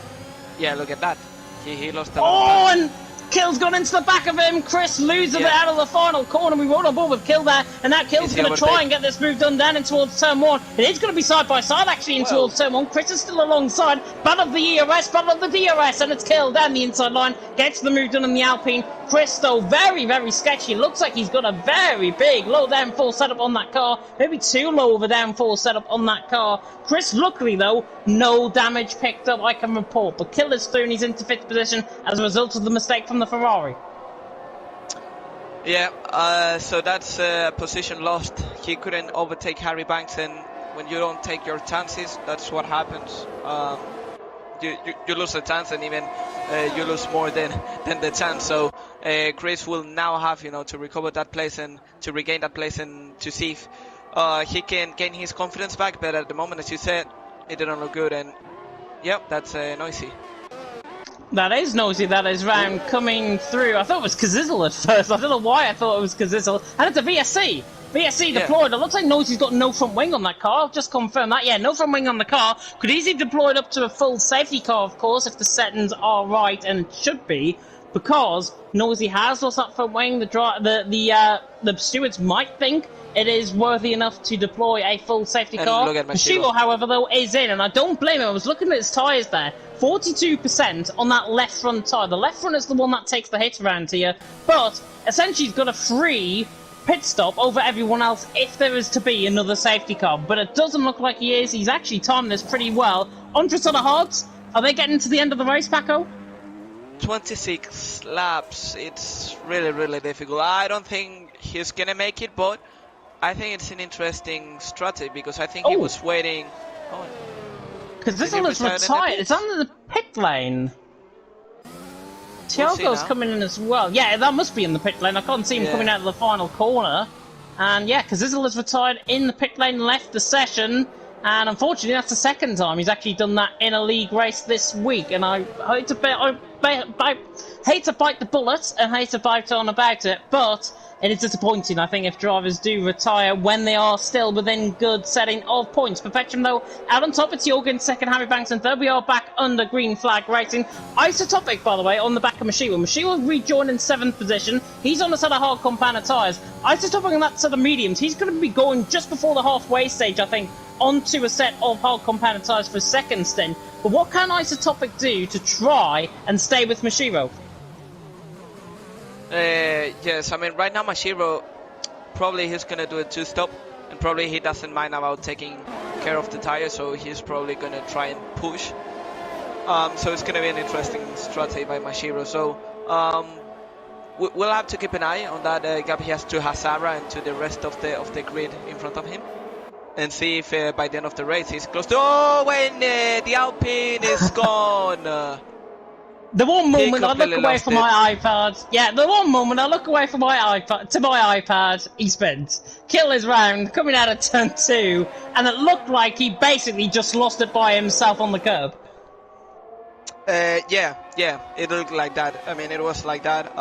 yeah, look at that. He lost a lot of time. And Kill's gone into the back of him. Chris loses it out of the final corner. We rolled on board with Kill there, and now Kill's going to try and get this move done down in towards turn 1. It is going to be side by side actually in towards turn 1. Chris is still alongside. Battle of the ERS, battle of the DRS, and it's Kill down the inside line. Gets the move done in the Alpine. Chris, though, very, very sketchy. Looks like he's got a very big low downforce setup on that car. Maybe too low of a downforce setup on that car. Chris, luckily, though, no damage picked up, I can report. But Kill is through and he's into 5th position as a result of the mistake from the Ferrari. Yeah, so that's position lost. He couldn't overtake Harry Banks, and when you don't take your chances, that's what happens. You lose a chance, and even you lose more than the chance. So Chris will now have, you know, to recover that place and to regain that place and to see if he can gain his confidence back. But at the moment, as you said, it didn't look good, and yep, that's noisy. That is Nosy, that is round coming through. I thought it was Kazizel at first. I don't know why I thought it was Kazizel. And it's a VSC. VSC deployed. It looks like Nosy's got no front wing on that car. I'll just confirm that. Yeah, no front wing on the car. Could easily deploy it up to a full safety car, of course, if the settings are right, and should be, because Nosy has lost that front wing. The stewards might think it is worthy enough to deploy a full safety car. Mashiwa, however, though, is in, and I don't blame him. I was looking at his tyres there. 42% on that left front tyre. The left front is the one that takes the hit around here, but essentially he's got a free pit stop over everyone else if there is to be another safety car, but it doesn't look like he is. He's actually timed this pretty well. Hundreds of the Hogs, are they getting to the end of the race, Paco? 26 laps. It's really, really difficult. I don't think he's gonna make it, but I think it's an interesting strategy, because I think he was waiting. Because this one is retired. It's under the pit lane. Tiago's coming in as well. Yeah, that must be in the pit lane. I can't see him coming out of the final corner. And yeah, Kazizel is retired in the pit lane, left the session. And unfortunately, that's the second time he's actually done that in a league race this week. And I hate to bite the bullet and hate to bite on about it, but it is disappointing, I think, if drivers do retire when they are still within good setting of points. Perfection, though, out on top. It's Jorgen second, Harry Banks in third. We are back under green flag racing. Isotopic, by the way, on the back of Mashiro. Mashiro rejoined in 7th position. He's on a set of hard compound tyres. Isotopic on that set of mediums. He's going to be going just before the halfway stage, I think, onto a set of hard compound tyres for a second stint. But what can Isotopic do to try and stay with Mashiro? Yes, I mean, right now Mashiro, probably he's going to do a 2-stop, and probably he doesn't mind about taking care of the tires, so he's probably going to try and push. So it's going to be an interesting strategy by Mashiro. So we'll have to keep an eye on that gap he has to Hazara and to the rest of the grid in front of him, and see if by the end of the race he's close to... Oh, when the Alpine is gone! The one moment I look away from my iPad, the one moment I look away from my iPad to my iPad, he spins. Kill his round, coming out of turn 2, and it looked like he basically just lost it by himself on the curb. Yeah, it looked like that. I mean, it was like that.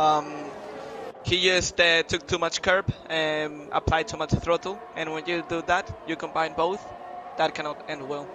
He just took too much curb and applied too much throttle, and when you do that, you combine both, that cannot end well.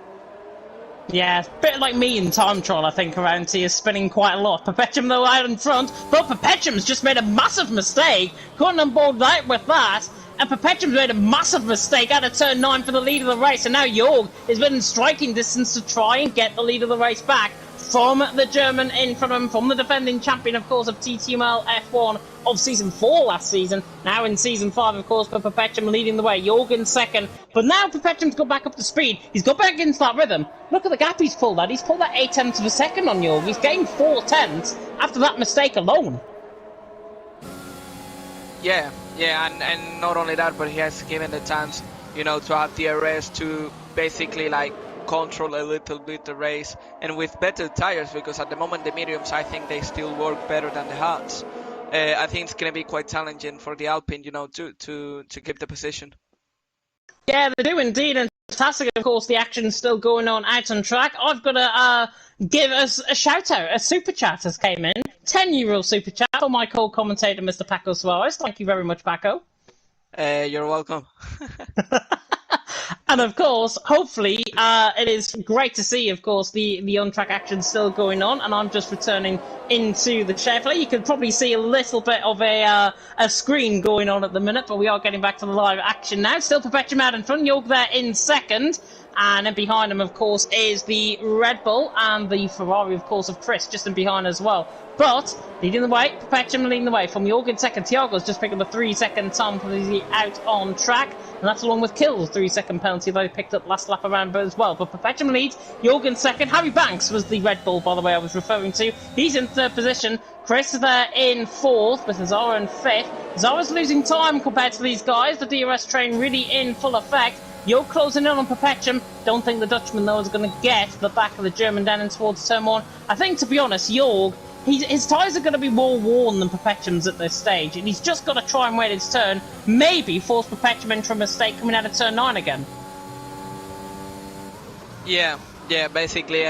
Yeah, a bit like me in time trial, I think, around here, spinning quite a lot. Perpetuum, though, out in front, but Perpetuum's just made a massive mistake. Couldn't on board right with that, and Perpetuum's made a massive mistake out of turn 9 for the lead of the race, and now Jorg is within striking distance to try and get the lead of the race back from the German in front of him, from the defending champion, of course, of TTML F1 of Season 4 last season. Now in Season 5, of course, but Perpetuum leading the way. Jorgen second. But now Perpetuum's got back up to speed. He's got back into that rhythm. Look at the gap he's pulled at. He's pulled that 8 tenths of a second on Jorg. He's gained 4 tenths after that mistake alone. Yeah, and not only that, but he has given the chance, you know, to have DRS to basically, like, control a little bit the race, and with better tires, because at the moment the mediums, I think they still work better than the hards. I think it's going to be quite challenging for the Alpine, you know, to keep the position. Yeah, they do indeed, and fantastic, of course, the action's still going on out on track. I've got to give us a shout out. A super chat has came in, €10 super chat for my co-commentator, Mr. Paco Suarez. Thank you very much, Paco. You're welcome. And of course, hopefully, it is great to see, of course, the on-track action still going on, and I'm just returning into the share play. You can probably see a little bit of a screen going on at the minute, but we are getting back to the live action now. Still Perpetuum out in front, Jorg there in second, and then behind him, of course, is the Red Bull and the Ferrari, of course, of Chris, just in behind as well. But leading the way, Perpetuum leading the way from Jorgen second. Thiago's just picked up a 3-second time for the out on track, and that's along with Kill's 3-second penalty they picked up last lap around as well. But Perpetuum leads, Jorgen second. Harry Banks was the Red Bull, by the way, I was referring to. He's in third position. Chris is there in fourth, with Zara in fifth. Zara's losing time compared to these guys. The DRS train really in full effect. Jorg closing in on Perpetuum. Don't think the Dutchman, though, is going to get the back of the German down in towards turn 1. I think, to be honest, Jorg, his tyres are going to be more worn than Perpetuum's at this stage, and he's just got to try and wait his turn, maybe force Perpetuum into a mistake coming out of turn 9 again. Yeah, basically,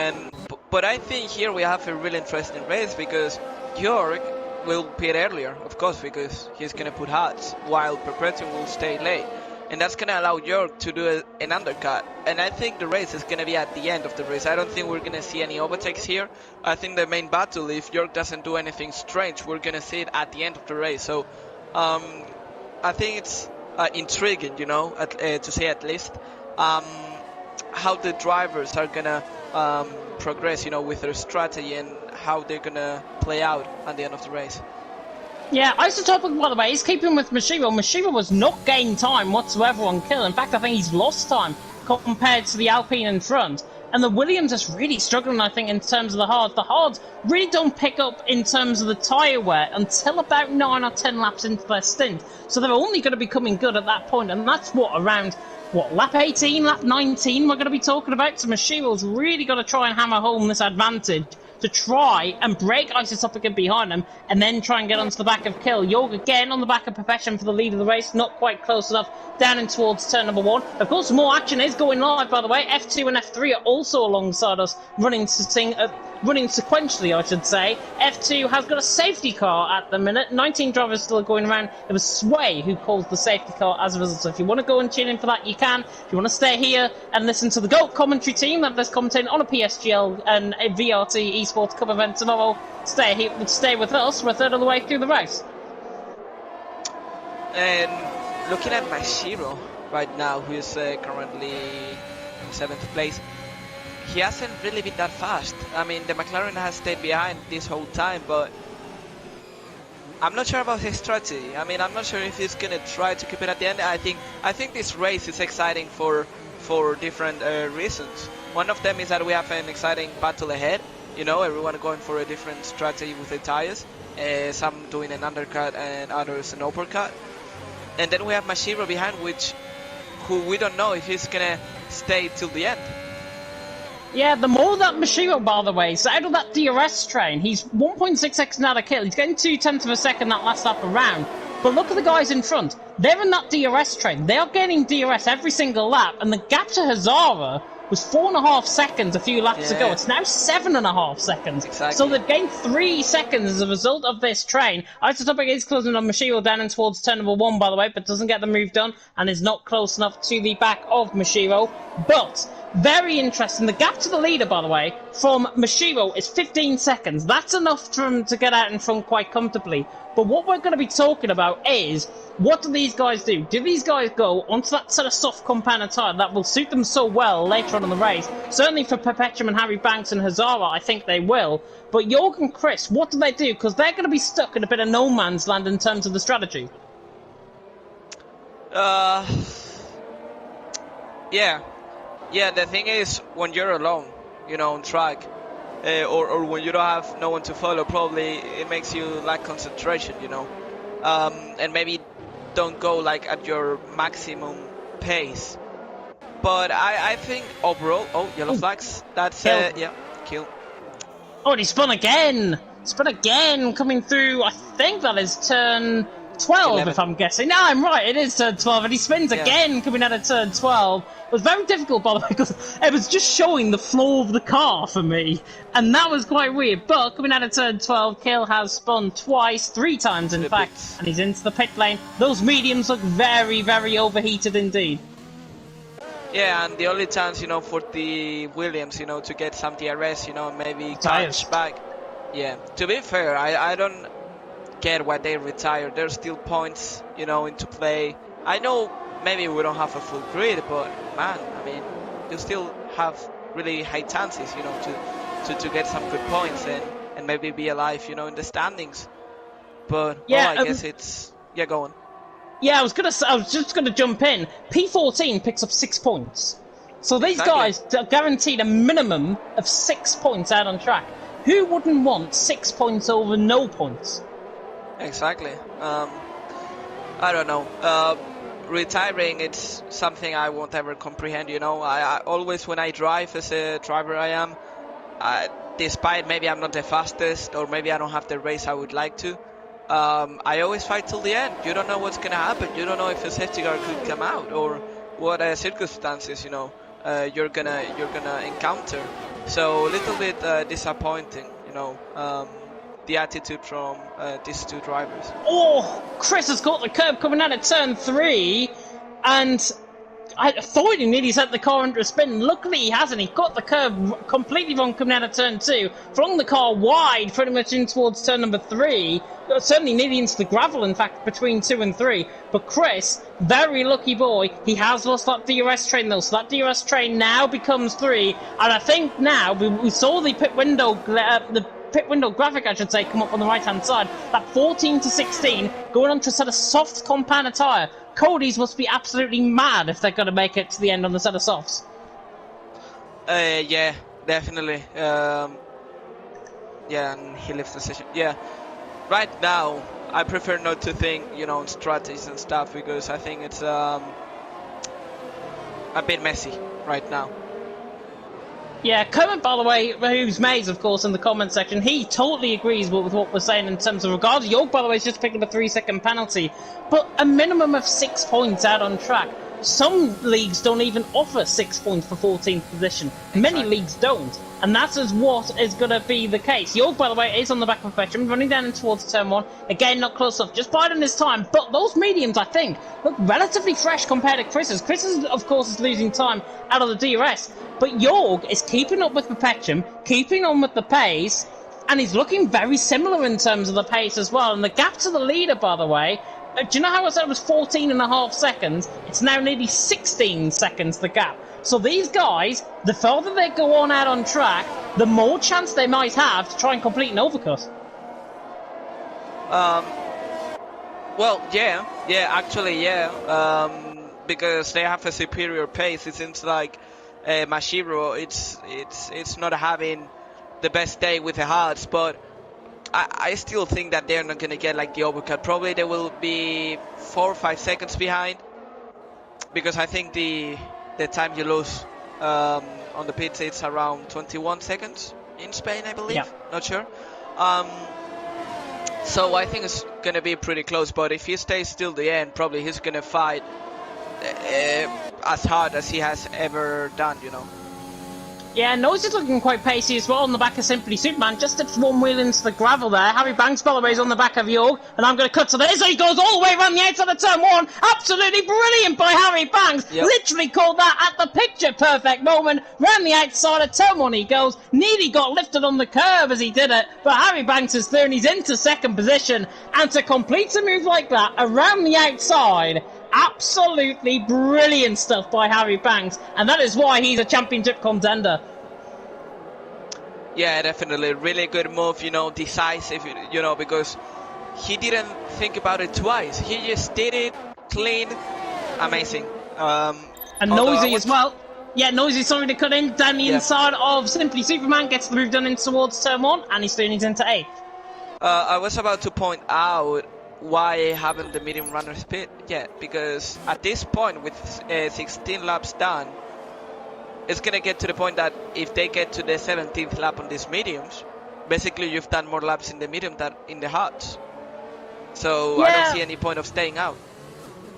but I think here we have a really interesting race, because Jorg will pit earlier, of course, because he's going to put hards, while Perpetuum will stay late. And that's going to allow Jorg to do an undercut. And I think the race is going to be at the end of the race. I don't think we're going to see any overtakes here. I think the main battle, if Jorg doesn't do anything strange, we're going to see it at the end of the race. So I think it's intriguing, you know, to say at least, how the drivers are going to progress, you know, with their strategy and how they're going to play out at the end of the race. Yeah, Isotopic, by the way, he's keeping with Mashiro. Mashiro was not gaining time whatsoever on Kill. In fact, I think he's lost time compared to the Alpine in front. And the Williams is really struggling, I think, in terms of the hards. The hards really don't pick up in terms of the tyre wear until about 9 or 10 laps into their stint. So they're only going to be coming good at that point, and that's around lap 18, lap 19 we're going to be talking about. So Mashiro's really got to try and hammer home this advantage to try and break Isotopic in behind him, and then try and get onto the back of Kill. Jorg again on the back of Perpetuum for the lead of the race, not quite close enough, down in towards turn number 1. Of course, more action is going live, by the way. F2 and F3 are also alongside us, running to sing running sequentially, I should say. F2 has got a safety car at the minute. 19 drivers still going around. It was Sway who calls the safety car as a result. So if you want to go and tune in for that, you can. If you want to stay here and listen to the GOAT commentary team that is commentating on a PSGL and a VRT eSports Cup event tomorrow, stay here, stay with us for a third of the way through the race. And looking at Mashiro right now, who is currently in 7th place, he hasn't really been that fast. I mean, the McLaren has stayed behind this whole time, but I'm not sure about his strategy. I mean, I'm not sure if he's gonna try to keep it at the end. I think this race is exciting for different reasons. One of them is that we have an exciting battle ahead. You know, everyone going for a different strategy with the tires. Some doing an undercut and others an uppercut. And then we have Mashiro behind, who we don't know if he's gonna stay till the end. Yeah, the more that Mashiro, by the way, is out of that DRS train, he's 1.6 seconds out of kill. He's getting 0.2 of a second that last lap around. But look at the guys in front. They're in that DRS train. They are getting DRS every single lap, and the gap to Hazara was 4.5 seconds a few laps ago. It's now 7.5 seconds. Exactly. So they've gained 3 seconds as a result of this train. Isotopic is closing on Mashiro down and towards turn number 1, by the way, but doesn't get the move done and is not close enough to the back of Mashiro. But very interesting. The gap to the leader, by the way, from Mashiro is 15 seconds. That's enough for him to get out in front quite comfortably. But what we're going to be talking about is, what do these guys do? Do these guys go onto that sort of soft compound tyre that will suit them so well later on in the race? Certainly for Perpetuum and Harry Banks and Hazara, I think they will. But Jorg and Chris, what do they do? Because they're going to be stuck in a bit of no man's land in terms of the strategy. Yeah, the thing is, when you're alone, you know, on track, or when you don't have no one to follow, probably it makes you lack concentration, you know, and maybe don't go like at your maximum pace. But I think overall, yellow flags, that's kill. Oh, and he spun again! Coming through, I think that is turn 12, 11. If I'm guessing. No, I'm right, it is turn 12, and he spins again coming out of turn 12. It was very difficult, by the way, because it was just showing the floor of the car for me, and that was quite weird. But coming out of turn 12, Kill has spun twice, 3 times in fact, and he's into the pit lane. Those mediums look very, very overheated indeed. Yeah, and the only chance, you know, for the Williams, you know, to get some DRS, you know, maybe catch back. Yeah, to be fair, I don't get why they retired. There's still points, you know, into play. I know maybe we don't have a full grid, but man, I mean, you still have really high chances, you know, to get some good points and maybe be alive, you know, in the standings. But yeah, I guess it's go on. Yeah, I was just gonna jump in. P14 picks up 6 points, so these guys are guaranteed a minimum of 6 points out on track. Who wouldn't want 6 points over no points? Exactly. I don't know. Retiring, it's something I won't ever comprehend, you know. I always, when I drive, as a driver despite maybe I'm not the fastest or maybe I don't have the race I would like to, I always fight till the end. You don't know what's gonna happen. You don't know if a safety car could come out or what circumstances, you know, you're gonna encounter. So a little bit disappointing, you know, the attitude from these two drivers. Oh, Chris has got the curb coming out of turn 3, and I thought he nearly sent the car into a spin. Luckily he hasn't. He got the curb completely wrong coming out of turn 2, flung the car wide pretty much in towards turn number 3, certainly nearly into the gravel in fact between 2 and 3. But Chris, very lucky boy, he has lost that DRS train though, so that DRS train now becomes 3, and I think now we saw the pit window graphic, I should say, come up on the right-hand side. That 14 to 16 going on to a set of soft compound tyre. Cody's must be absolutely mad if they're going to make it to the end on the set of softs. Yeah, definitely. Yeah, and he lifts the session. Yeah, right now I prefer not to think, you know, on strategies and stuff because I think it's a bit messy right now. Yeah, Kermit, by the way, who's Maze, of course, in the comment section, he totally agrees with what we're saying in terms of regards. York, by the way, is just picking up a 3-second penalty, but a minimum of 6 points out on track. some leagues don't even offer 6 points for 14th position. Many leagues don't. And that is what is going to be the case. York, by the way, is on the back of Spectrum, running down towards turn 1. Again, not close enough, just biding his time. But those mediums, I think, look relatively fresh compared to Chris's. Chris's, of course, is losing time out of the DRS. But York is keeping up with Perpetuum, keeping on with the pace, and he's looking very similar in terms of the pace as well. And the gap to the leader, by the way, do you know how I said it was 14.5 seconds? It's now nearly 16 seconds, the gap. So these guys, the further they go on out on track, the more chance they might have to try and complete an overcut. Well, yeah, actually, yeah. Because they have a superior pace. It seems like Mashiro, it's not having the best day with the hards, but I still think that they're not going to get like the overcut. Probably they will be 4 or 5 seconds behind, because I think the time you lose on the pits, it's around 21 seconds in Spain, I believe. Yeah. Not sure. So I think it's going to be pretty close, but if he stays till the end, probably he's going to fight as hard as he has ever done, you know. Yeah, Nose is looking quite pacey as well on the back of Simply Superman. Just dips one wheel into the gravel there. Harry Banks, by the way, is on the back of York. And I'm going to cut to this. So he goes all the way around the outside of turn 1. Absolutely brilliant by Harry Banks. Yep. Literally called that at the picture perfect moment. Round the outside of turn 1 he goes. Nearly got lifted on the curve as he did it. But Harry Banks is third and he's into second position. And to complete a move like that around the outside, absolutely brilliant stuff by Harry Banks, and that is why he's a championship contender. Yeah, definitely. Really good move, you know, decisive, you know, because he didn't think about it twice. He just did it, clean, amazing. And Noisy as well. Yeah, Noisy sorry to cut in down the inside of Simply Superman, gets the move done in towards turn 1, and he's turning into 8th. I was about to point out why haven't the medium runners pit yet, because at this point with 16 laps done, it's gonna get to the point that if they get to the 17th lap on these mediums, basically you've done more laps in the medium than in the hards, so I don't see any point of staying out.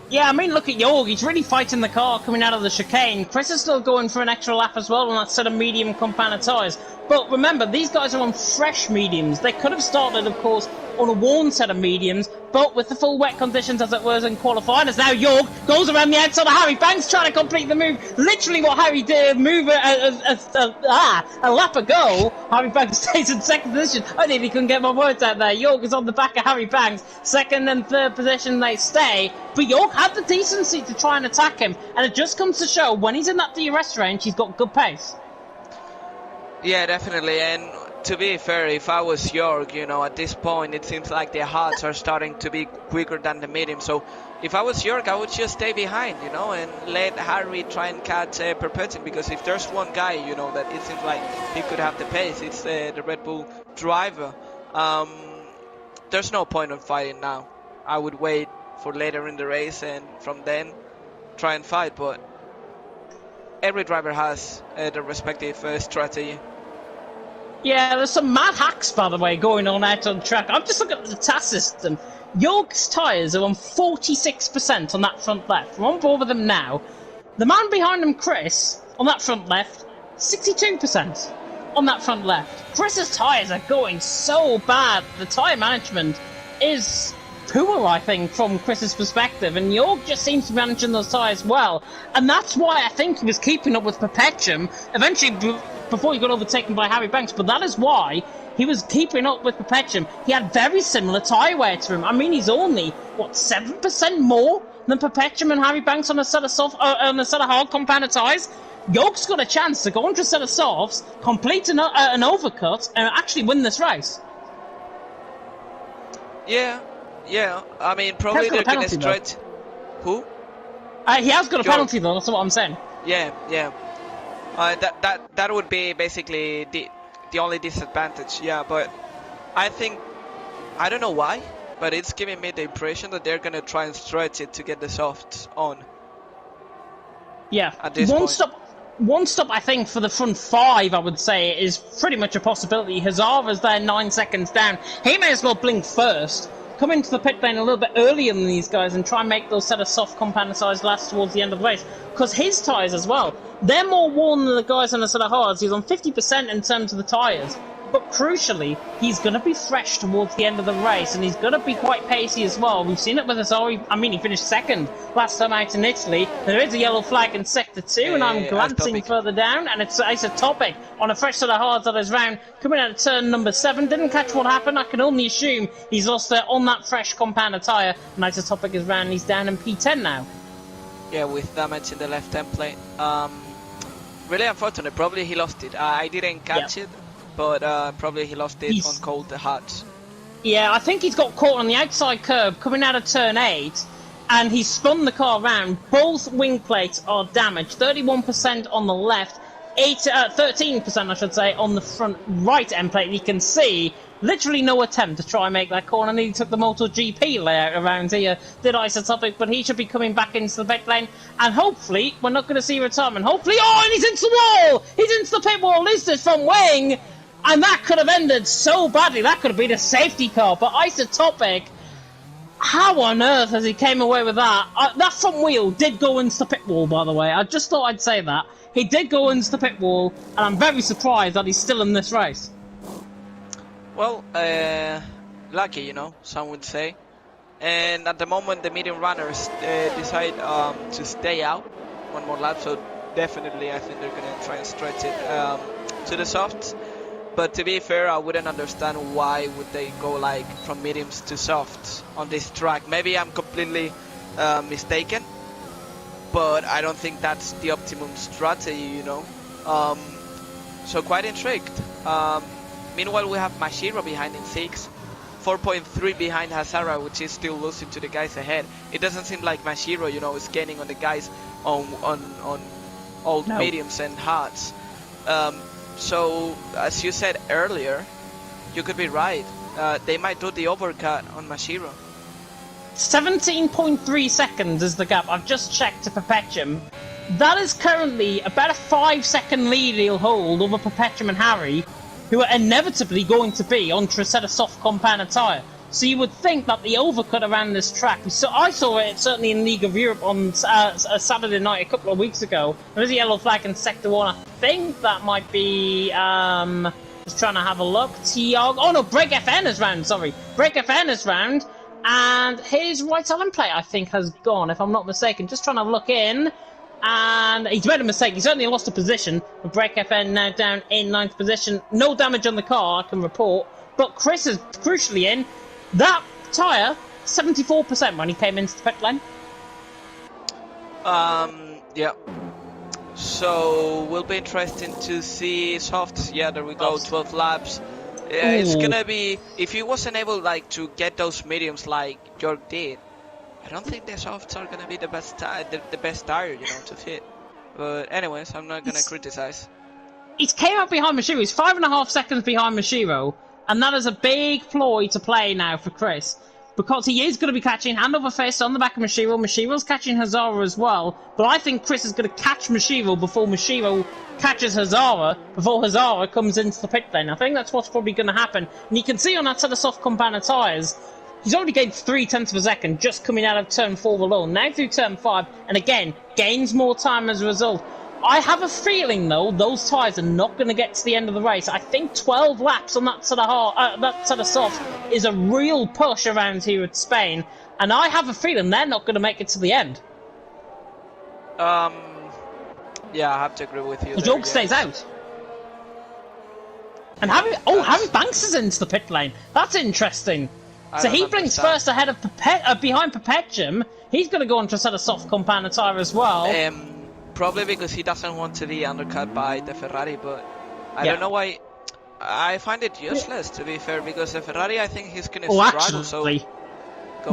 Yeah, I mean, look at Yorg, he's really fighting the car coming out of the chicane. Chris is still going for an extra lap as well on that set of medium compounded tyres. But remember, these guys are on fresh mediums. They could have started, of course, on a worn set of mediums, but with the full wet conditions as it was in qualifying, as now York goes around the outside of Harry Banks trying to complete the move. Literally what Harry did, move a lap ago. Harry Banks stays in second position. I nearly couldn't get my words out there. York is on the back of Harry Banks. Second and third position they stay. But York had the decency to try and attack him, and it just comes to show when he's in that DRS range, he's got good pace. Yeah, definitely, and to be fair, if I was York, you know, at this point it seems like the hards are starting to be quicker than the medium, so if I was York, I would just stay behind, you know, and let Harry try and catch Perpetuum, because if there's one guy, you know, that it seems like he could have the pace, it's the Red Bull driver. There's no point in fighting now. I would wait for later in the race and from then try and fight, but every driver has their respective strategy. Yeah, there's some mad hacks, by the way, going on out on track. I'm just looking at the TAS system. York's tyres are on 46% on that front left. We're on board with them now. The man behind him, Chris, on that front left, 62% on that front left. Chris's tyres are going so bad. The tyre management is poor, I think, from Chris's perspective, and York just seems to be managing those tyres well. And that's why I think he was keeping up with Perpetuum. Eventually, before he got overtaken by Harry Banks, but that is why he was keeping up with Perpetuum. He had very similar tyre wear to him. I mean, he's only, 7% more than Perpetuum and Harry Banks on a set of hard compounded tyres? York's got a chance to go into a set of softs, complete an overcut, and actually win this race. Yeah, I mean, probably they're going to stretch. Who? He has got a penalty, though, that's what I'm saying. Yeah. That would be basically the only disadvantage, yeah, but I think, I don't know why, but it's giving me the impression that they're going to try and stretch it to get the softs on. Yeah, at this point. One stop, I think, for the front 5, I would say, is pretty much a possibility. Hazara's there 9 seconds down. He may as well blink first. come into the pit lane a little bit earlier than these guys and try and make those set of soft compound tyres last towards the end of the race. Because his tyres as well, they're more worn than the guys on the set of hards. He's on 50% in terms of the tyres. But crucially, he's going to be fresh towards the end of the race, and he's going to be quite pacey as well. We've seen it with Azari. I mean, he finished second last time out in Italy. There is a yellow flag in Sector 2, and I'm glancing further down, and it's a topic on a fresh set of hards that is round, coming out of turn number 7. Didn't catch what happened. I can only assume he's lost there on that fresh compounder tyre, and Isotopic is round. He's down in P10 now. Yeah, with damage in the left template. Really unfortunate. Probably he lost it. I didn't catch it. But probably he lost it on cold hards. Yeah, I think he's got caught on the outside curb coming out of turn 8, and he spun the car around. Both wing plates are damaged. 31% on the left, 13% I should say on the front right end plate. And you can see literally no attempt to try and make that corner. And he took the MotoGP layout around here, did Isotopic, but he should be coming back into the pit lane. And hopefully, we're not going to see retirement. Hopefully, and he's into the wall! He's into the pit wall, is this from wing? And that could have ended so badly. That could have been a safety car. But Isotopic, how on earth has he came away with that? That front wheel did go into the pit wall, by the way. I just thought I'd say that. He did go into the pit wall, and I'm very surprised that he's still in this race. Well, lucky, you know, some would say. And at the moment, the medium runners decide to stay out one more lap. So definitely, I think they're going to try and stretch it to the softs. But to be fair, I wouldn't understand why would they go like from mediums to softs on this track. Maybe I'm completely mistaken, but I don't think that's the optimum strategy, you know. So quite intrigued. Meanwhile, we have Mashiro behind in 6, 4.3 behind Hazara, which is still losing to the guys ahead. It doesn't seem like Mashiro, you know, is gaining on the guys on old mediums and hards. So, as you said earlier, you could be right. They might do the overcut on Mashiro. 17.3 seconds is the gap. I've just checked to Perpetuum. That is currently about a 5-second lead he'll hold over Perpetuum and Harry, who are inevitably going to be onto a set of soft compound tyre. So you would think that the overcut around this track, I saw it certainly in League of Europe on a Saturday night a couple of weeks ago. There's a yellow flag in Sector 1. I think that might be, just trying to have a look. Oh no, Break FN is round, sorry. Break FN is round, and his right element plate, I think, has gone, if I'm not mistaken. Just trying to look in, and he's made a mistake. He certainly lost a position. But Break FN now down in 9th position. No damage on the car, I can report. But Chris is crucially in. That tyre, 74% when he came into the pit lane. Yeah. So, will be interesting to see softs. Yeah, there we go, 12 laps. It's gonna be, if he wasn't able like to get those mediums like York did, I don't think the softs are gonna be the best tire, you know, to fit. But anyways, I'm not gonna criticize. He came up behind Mashiro. He's 5.5 seconds behind Mashiro. And that is a big ploy to play now for Chris, because he is going to be catching hand over fist on the back of Mashiro. Mashiro's catching Hazara as well, but I think Chris is going to catch Mashiro before Mashiro catches Hazara, before Hazara comes into the pit lane. I think that's what's probably going to happen. And you can see on that set of soft compound tyres, he's already gained 0.3 of a second just coming out of turn 4 alone. Now through turn 5, and again, gains more time as a result. I have a feeling, though, those tyres are not going to get to the end of the race. I think 12 laps on that set of soft is a real push around here at Spain, and I have a feeling they're not going to make it to the end. Yeah, I have to agree with you. The joke stays out. And Harry Banks is into the pit lane. That's interesting. So he brings first ahead of behind Perpetuum. He's going to go onto a set of soft compound tyre as well. Probably because he doesn't want to be undercut by the Ferrari, but I don't know why. I find it useless, to be fair, because the Ferrari, I think he's going to struggle. Actually,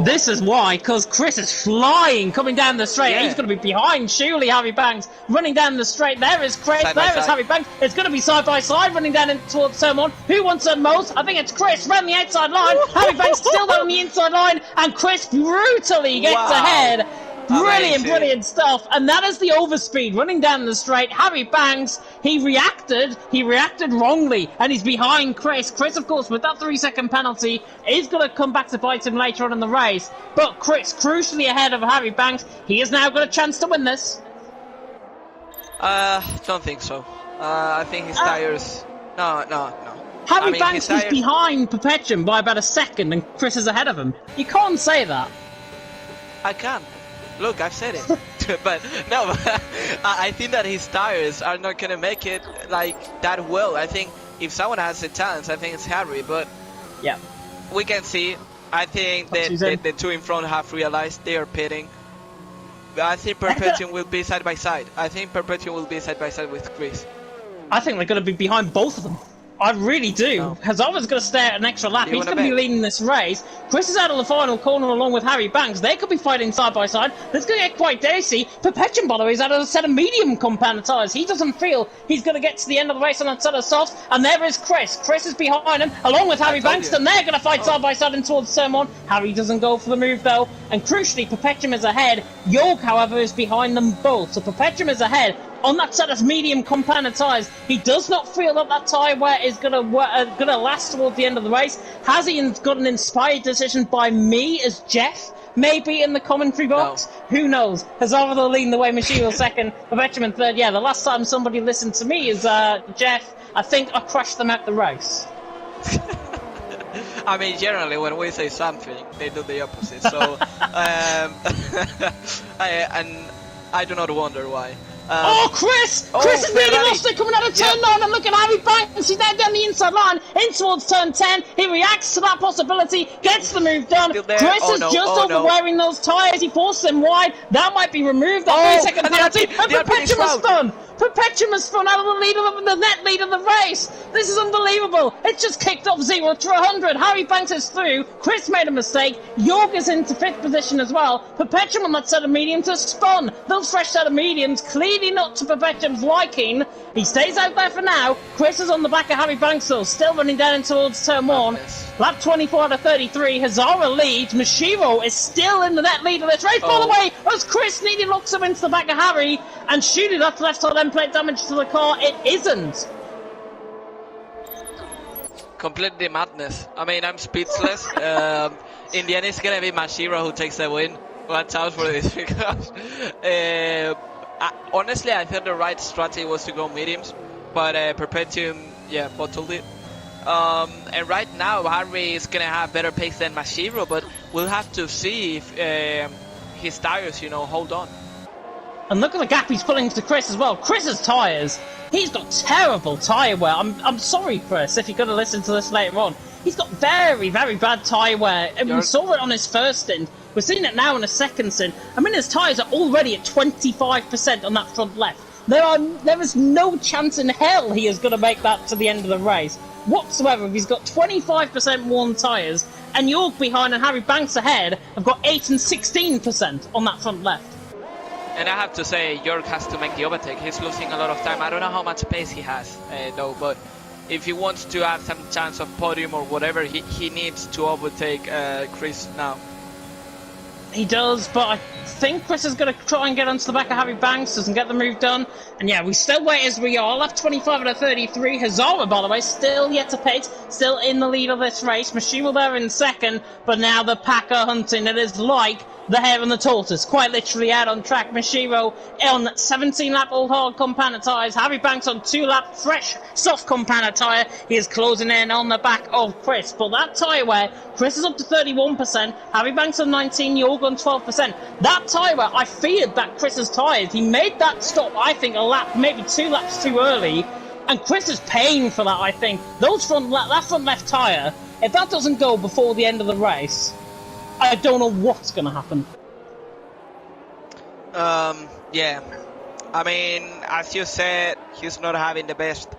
this is why, because Chris is flying, coming down the straight. He's going to be behind, surely, Harry Banks, running down the straight. There is Chris, there is Harry Banks. It's going to be side by side, running down towards turn 1. Who wants it most? I think it's Chris, around the outside line. Harry Banks still down on the inside line, and Chris brutally gets ahead. Brilliant, brilliant stuff. And that is the overspeed running down the straight. Harry Banks, He reacted wrongly, and he's behind Chris. Chris, of course, with that 3-second penalty, is going to come back to bite him later on in the race. But Chris, crucially ahead of Harry Banks, he has now got a chance to win this. Don't think so. I think his tires... No. Harry Banks is behind Perpetuum by about a second, and Chris is ahead of him. You can't say that. I can. Look, I've said it. But no, I think that his tires are not gonna make it like that well. I think if someone has a chance, I think it's Harry. But yeah, we can see. I think that the two in front have realized they are pitting. I think Perpetuum will be side by side. I think Perpetuum will be side by side with Chris. I think they're going to be behind both of them. I really do. No. Hazard's going to stay at an extra lap. He's going to be leading this race. Chris is out of the final corner along with Harry Banks. They could be fighting side by side. This is going to get quite dicey. Perpetuum, by the way, is out of a set of medium compound tyres. He doesn't feel he's going to get to the end of the race on that set of softs. And there is Chris. Chris is behind him along with Harry Banks. And they're going to fight side by side in towards turn 1. Harry doesn't go for the move though. And crucially, Perpetuum is ahead. York, however, is behind them both. So Perpetuum is ahead on that set of medium compounded tyres. He does not feel that that tyre wear is going to last towards the end of the race. Has he got an inspired decision by me as Jeff? Maybe in the commentary box? No. Who knows? Hazard leading the way, Machiro second, Perpetuum in third. Yeah, the last time somebody listened to me is Jeff. I think I crashed them out the race. I mean, generally, when we say something, they do the opposite. So, and I do not wonder why. Chris! Chris is nearly lost it coming out of turn 9, and look at Harry Banks. He's now down the inside line, in towards turn 10. He reacts to that possibility, gets the move done. Chris is just overwearing those tyres. He forces them wide. That might be removed. That 3-second penalty. And Perpetuum has spun. Perpetuum has spun out of the net lead of the race. This is unbelievable. It's just kicked off 0 to 100. Harry Banks is through. Chris made a mistake. York is into 5th position as well. Perpetuum on that set of mediums has spun. Those fresh set of mediums, clearly not to Perpetuum's liking. He stays out there for now. Chris is on the back of Harry Banks though, still running down towards turn 1. Lap 24 out of 33. Hazara leads. Machiro is still in the net lead of this race. By the way, as Chris nearly locks him into the back of Harry and shooting that left side end plate damage to the car, it isn't. Completely madness. I mean, I'm speechless. In the end, it's gonna be Machiro who takes the win. Watch out for this because honestly, I thought the right strategy was to go mediums, but Perpetuum, bottled it. And right now, Harry is gonna have better pace than Machiro, but we'll have to see if his tires, hold on. And look at the gap he's pulling to Chris as well. Chris's tyres, he's got terrible tyre wear. I'm sorry, Chris, if you're going to listen to this later on. He's got very, very bad tyre wear. And we saw it on his first stint. We're seeing it now in a second stint. I mean, his tyres are already at 25% on that front left. There is no chance in hell he is going to make that to the end of the race whatsoever. If he's got 25% worn tyres, and York behind and Harry Banks ahead have got 8 and 16% on that front left. And I have to say, York has to make the overtake. He's losing a lot of time. I don't know how much pace he has, though, but if he wants to have some chance of podium or whatever, he needs to overtake Chris now. He does, but I think Chris is going to try and get onto the back of Harry Banks, doesn't get the move done. And yeah, we still wait as we are. Left 25 out of 33. Hazara, by the way, still yet to pit, still in the lead of this race. Machiro there in second, but now the pack are hunting. It is like the hare and the tortoise, quite literally out on track. Machiro on 17-lap old hard compounded tyres. Harry Banks on 2-lap fresh soft compounded tyre. He is closing in on the back of Chris. But that tyre wear, Chris is up to 31%. Harry Banks on 19%. York on 12%. That tyre wear, I feared that Chris's tyres. He made that stop, I think, a lap, maybe 2 laps too early. And Chris is paying for that, I think. That front left tyre, if that doesn't go before the end of the race, I don't know what's going to happen. Yeah. I mean, as you said, he's not having the best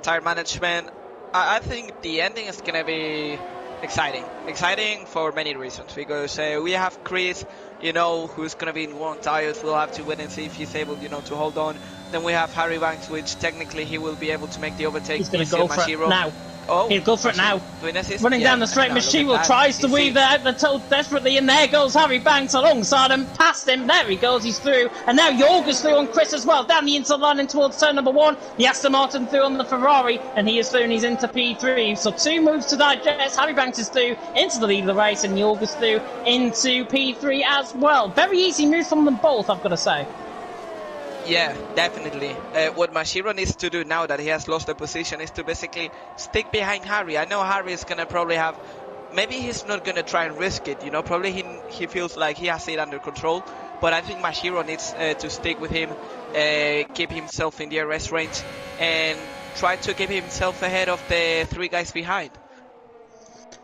tire management. I think the ending is going to be exciting. Exciting for many reasons. Because we have Chris, who's going to be in worn tires. We'll have to wait and see if he's able, to hold on. Then we have Harry Banks, which technically he will be able to make the overtake. He's going to go for it now. Oh, He'll go for it now. Running yeah, down the straight, no, Mashiwa tries to weave that out the toe desperately, and there goes Harry Banks alongside him, past him. There he goes, he's through, and now Jorg's through on Chris as well, down the inside line and towards turn number 1. The Aston Martin through on the Ferrari, and he is through and he's into P3. So 2 moves to digest. Harry Banks is through into the lead of the race, and Jorg is through into P3 as well. Very easy move from them both, I've got to say. Yeah, definitely. What Mashiro needs to do now that he has lost the position is to basically stick behind Harry. I know Harry is going to probably have... Maybe he's not going to try and risk it, you know. Probably he feels like he has it under control. But I think Mashiro needs to stick with him, keep himself in the DRS range, and try to keep himself ahead of the 3 guys behind.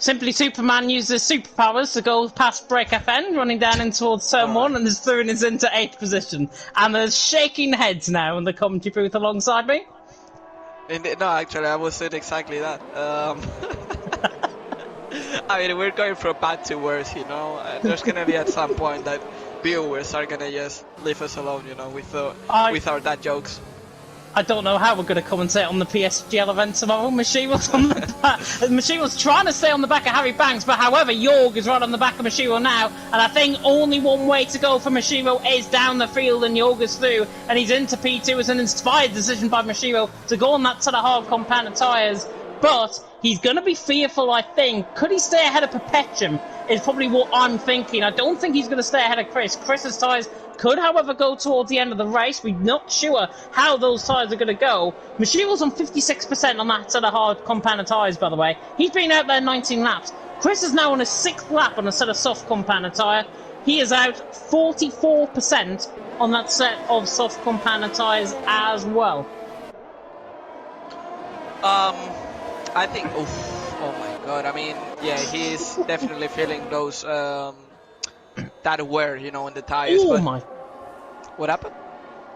Simply Superman uses superpowers to go past Break FN, running down in towards turn 1, and is through and is into 8th position. And there's shaking heads now in the commentary booth alongside me. No, actually, I was saying exactly that. I mean, we're going from bad to worse, you know. There's going to be at some point that viewers are going to just leave us alone, you know, with our dad jokes. I don't know how we're going to commentate on the PSGL event tomorrow. Mashiwa's on the back. Mashiwa's trying to stay on the back of Harry Banks, but however, Jorg is right on the back of Mashiwa now, and I think only one way to go for Mashiwa is down the field, and Jorg is through, and he's into P2. It's an inspired decision by Mashiwa to go on that set of hard compounded tyres, but he's going to be fearful, I think. Could he stay ahead of Perpetuum is probably what I'm thinking. I don't think he's going to stay ahead of Chris. Chris's tyres could, however, go towards the end of the race. We're not sure how those tyres are going to go. Mashiwa's on 56% on that set of hard compounded tyres, by the way. He's been out there 19 laps. Chris is now on his 6th lap on a set of soft compounded tyre. He is out 44% on that set of soft compounded tyres as well. I think, oh my god, I mean, yeah, he's definitely feeling those, that wear, you know, in the tires. Oh but my. What happened?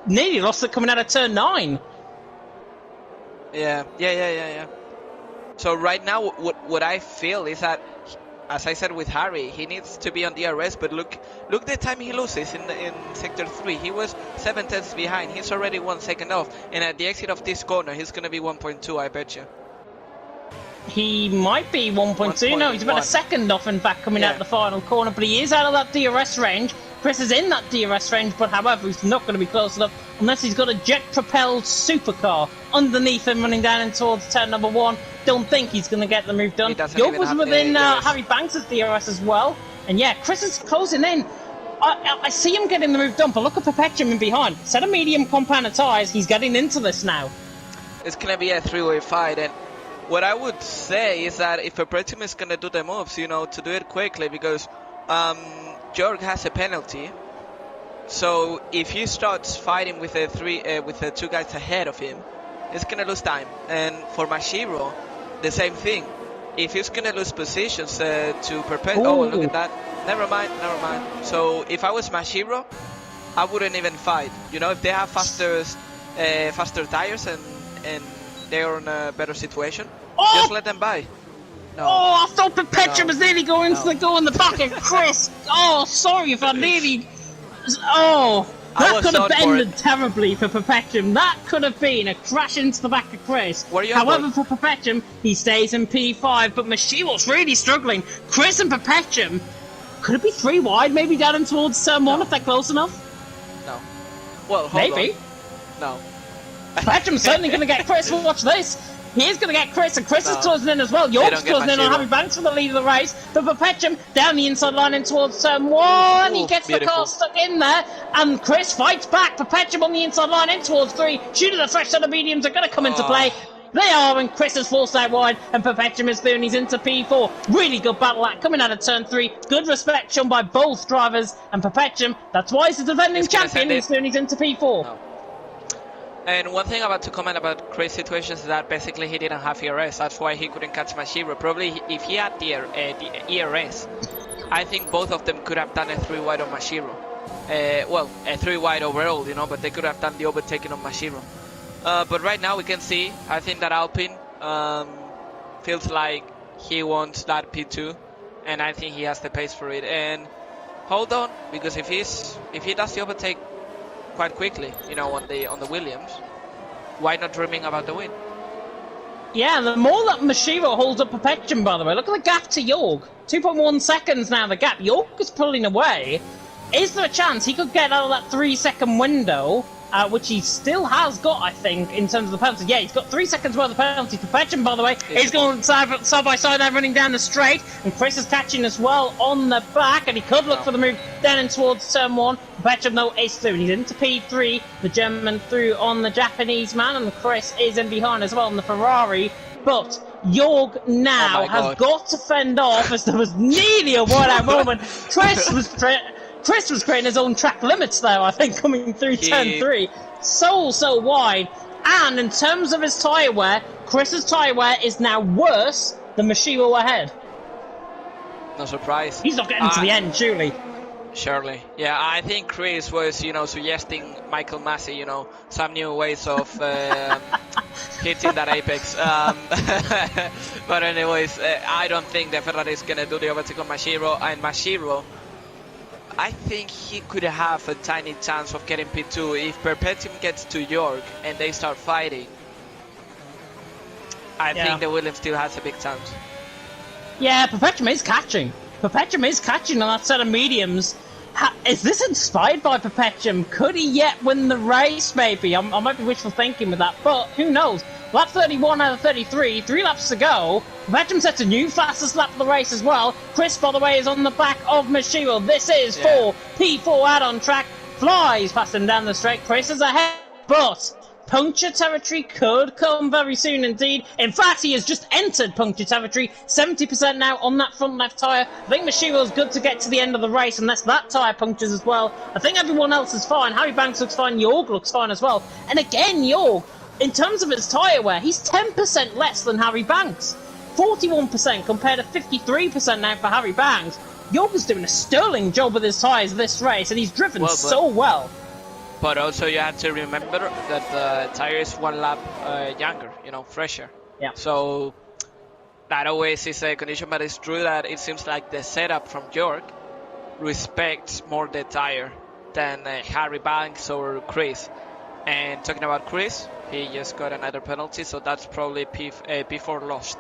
Nearly lost it coming out of turn 9. Yeah. So right now, what I feel is that, as I said with Harry, he needs to be on DRS, but look the time he loses in sector 3. He was 7 tenths behind. He's already 1 second off, and at the exit of this corner, he's going to be 1.2, I bet you. He might be 1.2. No, he's about a second off, in fact, coming out the final corner. But he is out of that DRS range. Chris is in that DRS range, but however, he's not going to be close enough unless he's got a jet-propelled supercar underneath him running down in towards turn number 1. Don't think he's going to get the move done. Jorg was within Harry Banks' DRS as well. And yeah, Chris is closing in. I see him getting the move done, but look at Perpetuum in behind. Set of medium compounded tyres, he's getting into this now. It's going to be a 3-way fight, and what I would say is that if Perpetuum is going to do the moves, you know, to do it quickly, because Jorg has a penalty. So if he starts fighting with the 2 guys ahead of him, he's going to lose time. And for Mashiro, the same thing. If he's going to lose positions to Perpetuum... Oh, look at that. Never mind. So if I was Mashiro, I wouldn't even fight. You know, if they have faster tires and they're in a better situation, just let them by. No. Oh, I thought Perpetuum was nearly going to go in the back of Chris. Oh, sorry if I nearly... Oh, that could have ended terribly for Perpetuum. That could have been a crash into the back of Chris. However, for Perpetuum, he stays in P5, but Mashiwa's really struggling. Chris and Perpetuum, could it be 3 wide, maybe down in towards turn 1 if they're close enough? No. Well, maybe. No. Perpetuum's certainly going to get Chris. Watch this. He is going to get Chris, and Chris is closing in as well. Jorg's closing in on Harry Banks for the lead of the race. But Perpetuum down the inside line in towards turn 1. He gets the car stuck in there, and Chris fights back. Perpetuum on the inside line in towards 3. Shooting the fresh set of mediums are going to come into play. They are, and Chris is forced out wide, and Perpetuum is through, and he's into P4. Really good battle act coming out of turn 3. Good respect shown by both drivers, and Perpetuum, that's why he's the defending champion. He's through, and he's into P4. No. And one thing to comment about Chris' situations is that basically he didn't have ERS. That's why he couldn't catch Mashiro. Probably if he had the ERS, I think both of them could have done a 3 wide on Mashiro. Well, a 3 wide overall, you know, but they could have done the overtaking on Mashiro. But right now we can see, I think that Alpine feels like he wants that P2, and I think he has the pace for it. And hold on, because if he does the overtake quite quickly, you know, on the Williams, why not dreaming about the win? Yeah, the more that Mashiro holds up Perpetuum, by the way, look at the gap to York. 2.1 seconds now, the gap. York is pulling away. Is there a chance he could get out of that 3-second window, which he still has got, I think, in terms of the penalty? Yeah, he's got 3 seconds worth of penalty. Perpetuum, by the way, is going side by side now, running down the straight, and Chris is catching as well on the back, and he could look for the move down in towards turn 1. Perpetuum, though, is through, and he's into P3, the German through on the Japanese man, and Chris is in behind as well on the Ferrari. But Jorg now has got to fend off, as there was nearly a one-out moment. Chris was creating his own track limits there, I think, coming through turn 3. So wide. And in terms of his tyre wear, Chris's tyre wear is now worse than Mashiro ahead. No surprise. He's not getting to the end, surely. Surely. Yeah, I think Chris was, suggesting Michael Massey, some new ways of hitting that apex. But anyways, I don't think the Ferrari is going to do the overtake on Mashiro. And Mashiro, I think he could have a tiny chance of getting P2 if Perpetuum gets to York and they start fighting. I think the Williams still has a big chance. Yeah, Perpetuum is catching. Perpetuum is catching on that set of mediums. Is this inspired by Perpetuum? Could he yet win the race, maybe? I might be wishful thinking with that, but who knows? Lap 31 out of 33, 3 laps to go. Perpetuum sets a new fastest lap of the race as well. Chris, by the way, is on the back of Mashiro. This is for P4 out on track. Flies past him down the straight. Chris is ahead, but puncture territory could come very soon indeed. In fact, he has just entered puncture territory. 70% now on that front left tyre. I think Mashiro's good to get to the end of the race unless that tyre punctures as well. I think everyone else is fine. Harry Banks looks fine. Jorg looks fine as well. And again, Jorg, in terms of his tyre wear, he's 10% less than Harry Banks. 41% compared to 53% now for Harry Banks. Jorg is doing a sterling job with his tyres this race, and he's driven so well. But also you have to remember that the tire is 1 lap younger, fresher. Yeah. So that always is a condition, but it's true that it seems like the setup from York respects more the tire than Harry Banks or Chris. And talking about Chris, he just got another penalty, so that's probably P4 lost.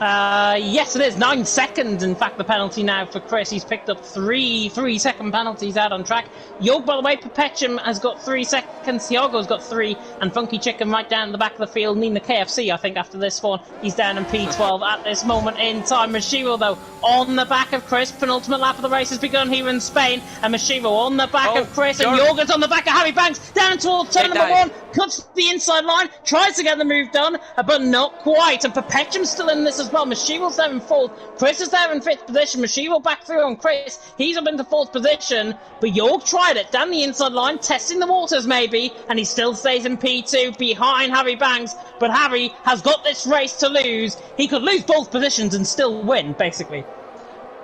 Yes, it is. 9 seconds, in fact, the penalty now for Chris. He's picked up 3-second penalties out on track. Jorg, by the way, Perpetuum has got 3 seconds. Thiago's got 3. And Funky Chicken right down the back of the field. Needing the KFC, I think, after this one. He's down in P12 at this moment in time. Mashiro, though, on the back of Chris. Penultimate lap of the race has begun here in Spain. And Mashiro on the back of Chris. And Jorg is on the back of Harry Banks. Down towards turn number 1. Cuts the inside line. Tries to get the move done, but not quite. And Perpetuum's still in this as well. Mashiro's there in 4th. Chris is there in 5th position. Mashiro back through on Chris. He's up into 4th position. But Jorg tried it down the inside line, testing the waters maybe, and he still stays in P2 behind Harry Banks. But Harry has got this race to lose. He could lose both positions and still win, basically.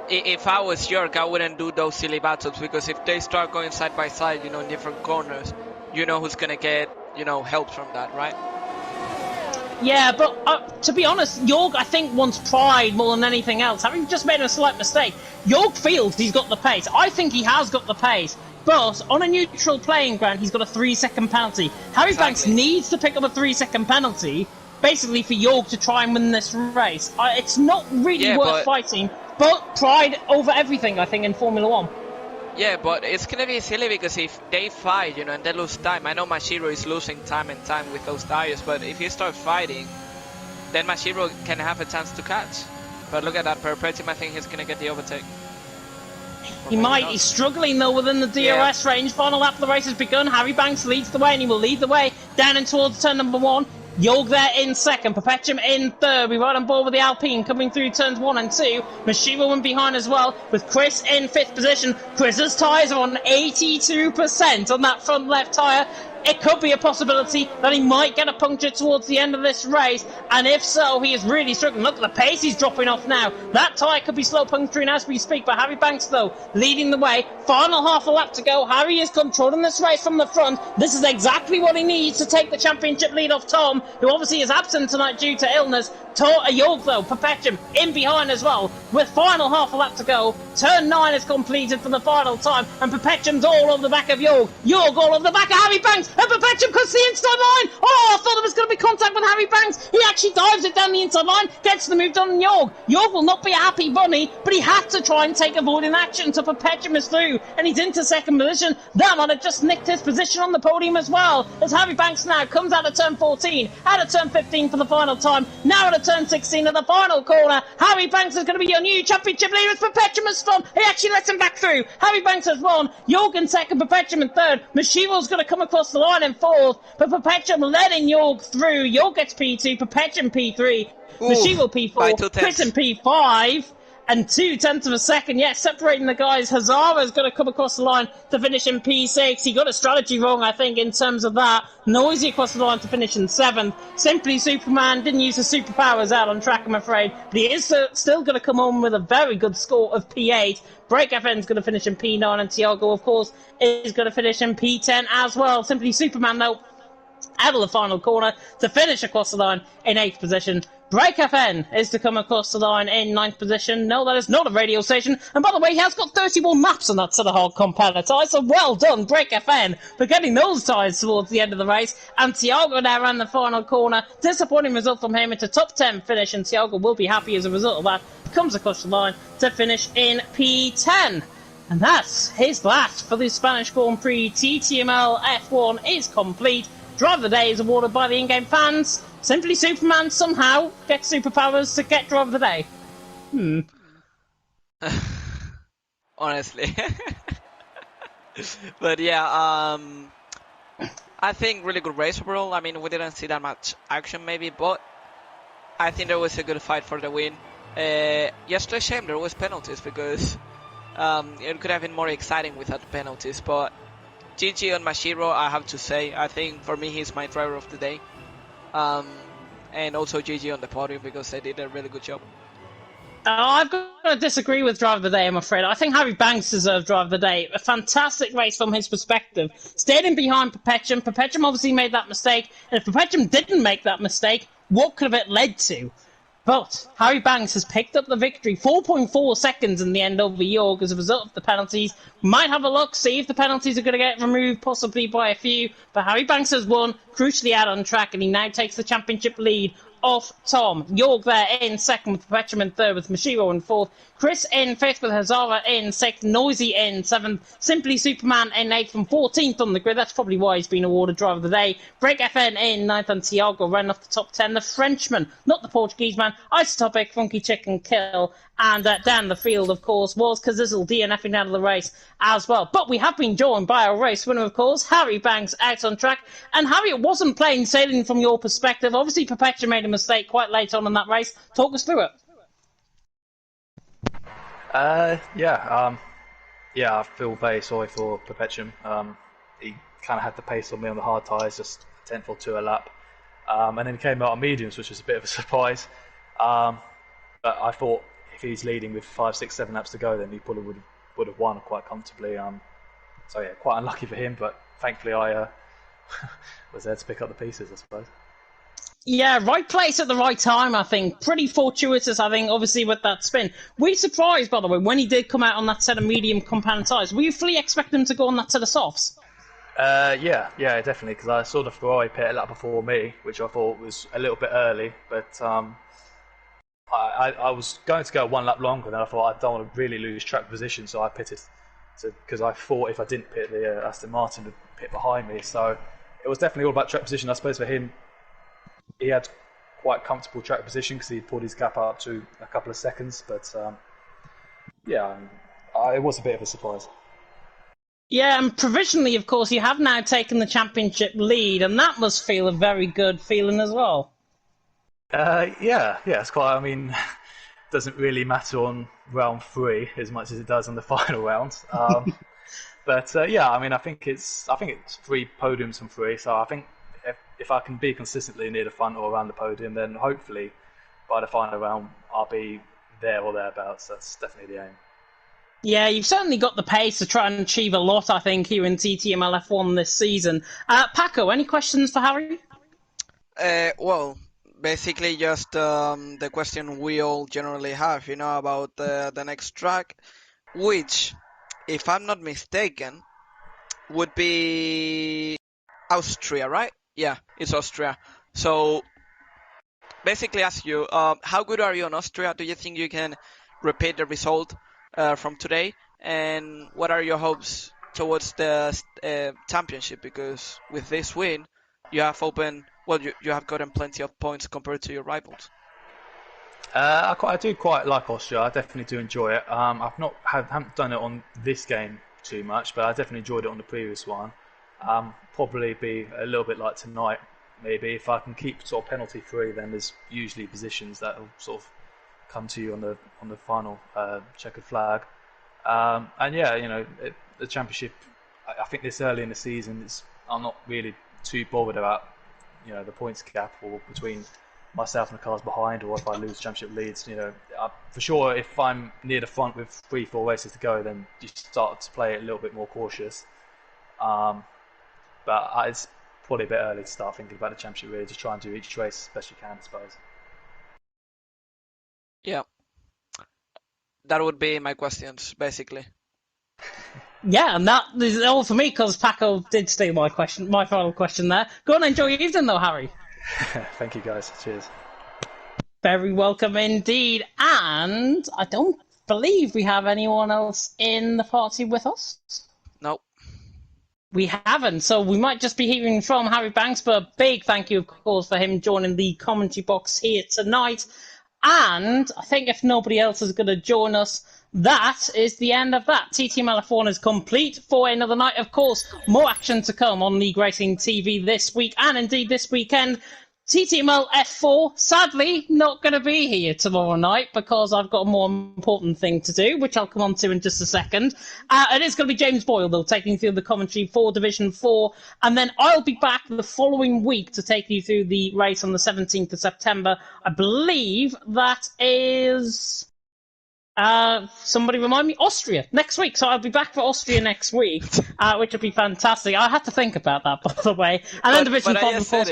If I was York, I wouldn't do those silly battles, because if they start going side by side, in different corners, who's going to get, help from that, right? Yeah, but to be honest, Jorg, I think, wants pride more than anything else. Having just made a slight mistake, Jorg feels he's got the pace. I think he has got the pace. But on a neutral playing ground, he's got a 3-second penalty. Harry Banks needs to pick up a 3-second penalty, basically, for Jorg to try and win this race. It's not really worth fighting, but pride over everything, I think, in Formula 1. Yeah, but it's going to be silly, because if they fight, and they lose time, I know Mashiro is losing time and time with those tires, but if you start fighting, then Mashiro can have a chance to catch. But look at that, Perpetuum, I think he's going to get the overtake. He might. He's struggling, though, within the DRS range. Final lap of the race has begun. Harry Banks leads the way, and he will lead the way down and towards turn number 1. Jorg there in 2nd, Perpetuum in 3rd. We're right on board with the Alpine coming through turns 1 and 2. Mashiro in behind as well, with Chris in 5th position. Chris's tyres are on 82% on that front left tyre. It could be a possibility that he might get a puncture towards the end of this race, and if so, he is really struggling. Look at the pace he's dropping off now. That tyre could be slow puncturing as we speak, but Harry Banks, though, leading the way. Final half a lap to go. Harry is controlling this race from the front. This is exactly what he needs to take the championship lead off Tom, who obviously is absent tonight due to illness. Jorg, though, Perpetuum in behind as well, with final half a lap to go. Turn 9 is completed for the final time, and Perpetuum's all on the back of Jorg. Jorg all on the back of Harry Banks. and Perpetuum cuts the inside line. Oh, I thought there was going to be contact with Harry Banks. He actually dives it down the inside line, gets the move done on York. York will not be a happy bunny, but he had to try and take avoiding action, so Perpetuum is through, and he's into second position. That might have just nicked his position on the podium as well, as Harry Banks now comes out of turn 14, out of turn 15 for the final time, now out of turn 16 at the final corner. Harry Banks is going to be your new championship leader as Perpetuum has spun. He actually lets him back through. Harry Banks has won. York in second, Perpetuum in third. Mashiro's going to come across the line in fourth, but Perpetuum letting York through. York gets P2, Perpetuum P3, Mashiro P4, Chris in P5, and 0.2 of a second. Yeah, separating the guys. Hazara's going to come across the line to finish in P6. He got a strategy wrong, I think, in terms of that. Noisy across the line to finish in 7th. Simply Superman didn't use his superpowers out on track, I'm afraid, but he is still going to come on with a very good score of P8. Break FN's going to finish in P9, and Tiago, of course, is going to finish in P10 as well. Simply Superman, though, out of the final corner to finish across the line in 8th position. Break FN is to come across the line in 9th position. No, that is not a radio station. And by the way, he has got 31 maps on that set of hard competitor tyres, so well done, Break FN, for getting those tyres towards the end of the race. And Tiago now ran the final corner. Disappointing result from him. It's a top 10 finish, and Tiago will be happy as a result of that. Comes across the line to finish in P10. And that's his last for the Spanish Grand Prix. TTML F1 is complete. Driver of the Day is awarded by the in-game fans. Simply Superman somehow gets superpowers to get Driver of the Day. Honestly. But yeah, I think really good race overall. I mean, we didn't see that much action maybe, but I think there was a good fight for the win. Just a shame there was penalties, because it could have been more exciting without penalties, but GG on Mashiro, I have to say. I think for me he's my driver of the day. And also GG on the podium, because they did a really good job. I've got to disagree with Driver of the Day, I'm afraid. I think Harry Banks deserved Driver of the Day. A fantastic race from his perspective. Stayed in behind Perpetuum. Perpetuum obviously made that mistake. And if Perpetuum didn't make that mistake, what could have it led to? But Harry Banks has picked up the victory. 4.4 seconds in the end over York as a result of the penalties. Might have a look, see if the penalties are going to get removed, possibly by a few. But Harry Banks has won, crucially out on track, and he now takes the championship lead off Tom. York there in second with Perpetuum in third, with Mashiro in fourth. Chris in fifth with Hazara in sixth. Noisy in seventh. Simply Superman in eighth and 14th on the grid. That's probably why he's been awarded Driver of the Day. Break FN in ninth, and Tiago ran off the top 10. The Frenchman, not the Portuguese man. Isotopic, Funky Chicken Kill. And down the field, of course, was Kazizzle DNFing out of the race as well. But we have been joined by our race winner, of course, Harry Banks, out on track. And Harry, it wasn't plain sailing from your perspective. Obviously, Perpetuum made a mistake quite late on in that race. Talk us through it. I feel very sorry for Perpetuum. He kind of had the pace on me on the hard tyres, just a tenth or two a lap. And then he came out on mediums, which was a bit of a surprise. But I thought if he's leading with 5, 6, 7 laps to go, then he probably would have won quite comfortably. So yeah, quite unlucky for him, but thankfully I was there to pick up the pieces, I suppose. Yeah, right place at the right time, I think. Pretty fortuitous, I think, obviously, with that spin. Were you surprised, by the way, when he did come out on that set of medium compound tyres? Were you fully expecting him to go on that set of softs? Yeah, definitely, because I saw the Ferrari pit a lap before me, which I thought was a little bit early, but I was going to go one lap longer, and I thought I don't want to really lose track position, so I pitted, because I thought if I didn't pit, the Aston Martin would pit behind me, so it was definitely all about track position. I suppose for him, he had quite comfortable track position because he pulled his gap up to a couple of seconds, but it was a bit of a surprise. Yeah, and provisionally, of course, you have now taken the championship lead, and that must feel a very good feeling as well. It's quite. I mean, doesn't really matter on round 3 as much as it does on the final round. But I mean, I think it's 3 podiums from 3, so I think if I can be consistently near the front or around the podium, then hopefully by the final round I'll be there or thereabouts. That's definitely the aim. Yeah, you've certainly got the pace to try and achieve a lot, I think, here in TTML F1 this season. Paco, any questions for Harry? Well, basically just the question we all generally have, about the next track, which, if I'm not mistaken, would be Austria, right? Yeah, it's Austria. So basically ask you, how good are you on Austria? Do you think you can repeat the result from today? And what are your hopes towards the championship? Because with this win, you have you have gotten plenty of points compared to your rivals. I do quite like Austria. I definitely do enjoy it. Haven't done it on this game too much, but I definitely enjoyed it on the previous one. Probably be a little bit like tonight. Maybe if I can keep sort of penalty free, then there's usually positions that will sort of come to you on the final checkered flag. And yeah, the championship. I think this early in the season, I'm not really too bothered about the points gap or between myself and the cars behind, or if I lose championship leads. For sure, if I'm near the front with 3-4 races to go, then you start to play it a little bit more cautious. But it's probably a bit early to start thinking about the championship. Really, just try and do each race as best you can, I suppose. Yeah, that would be my questions basically. Yeah, and that is all for me because Paco did steal my final question there. Go on, enjoy your evening though, Harry. Thank you, guys. Cheers. Very welcome indeed. And I don't believe we have anyone else in the party with us. Nope. We haven't, so we might just be hearing from Harry Banks, but a big thank you, of course, for him joining the commentary box here tonight. And I think if nobody else is going to join us, that is the end of that. TTML F1 is complete for another night. Of course, more action to come on League Racing TV this week and indeed this weekend. TTML F4, sadly, not going to be here tomorrow night because I've got a more important thing to do, which I'll come on to in just a second. It is going to be James Boyle, though, taking you through the commentary for Division 4. And then I'll be back the following week to take you through the race on the 17th of September. I believe that is... somebody remind me, Austria next week. So I'll be back for Austria next week, which will be fantastic. I had to think about that, by the way. And then Division 5, of course.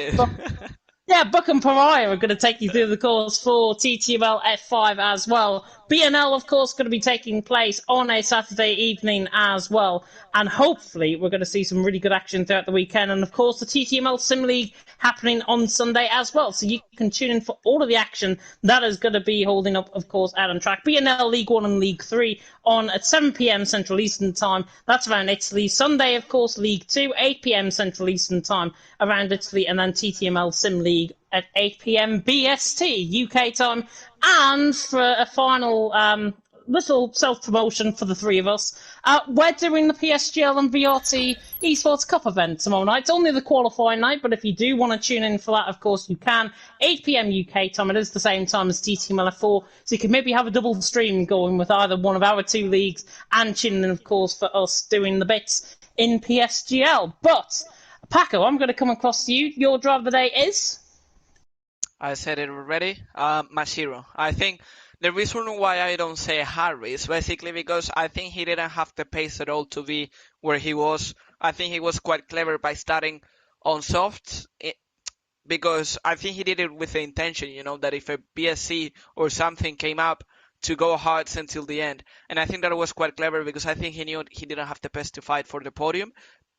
Yeah, Buck and Pariah are going to take you through the course for TTML F5 as well. BNL, of course, going to be taking place on a Saturday evening as well. And hopefully we're going to see some really good action throughout the weekend. And, of course, the TTML Sim League happening on Sunday as well. So you can tune in for all of the action that is going to be holding up, of course, out on track. BNL League 1 and League 3 on at 7 p.m. Central Eastern Time. That's around Italy. Sunday, of course, League 2, 8 p.m. Central Eastern Time around Italy. And then TTML Sim League at 8 p.m. BST UK time. And for a final little self-promotion for the three of us, we're doing the PSGL and VRT eSports Cup event tomorrow night. It's only the qualifying night, but if you do want to tune in for that, of course you can. 8 p.m. UK time. It is the same time as TTML F4, so you can maybe have a double stream going with either one of our two leagues and tuning in, of course, for us doing the bits in PSGL. But, Paco, I'm going to come across to you. Your drive of the day is... I said it already. Mashiro. I think the reason why I don't say Harry is basically because I think he didn't have the pace at all to be where he was. I think he was quite clever by starting on softs because I think he did it with the intention, that if a BSC or something came up, to go hard until the end. And I think that was quite clever because I think he knew he didn't have the pace to fight for the podium.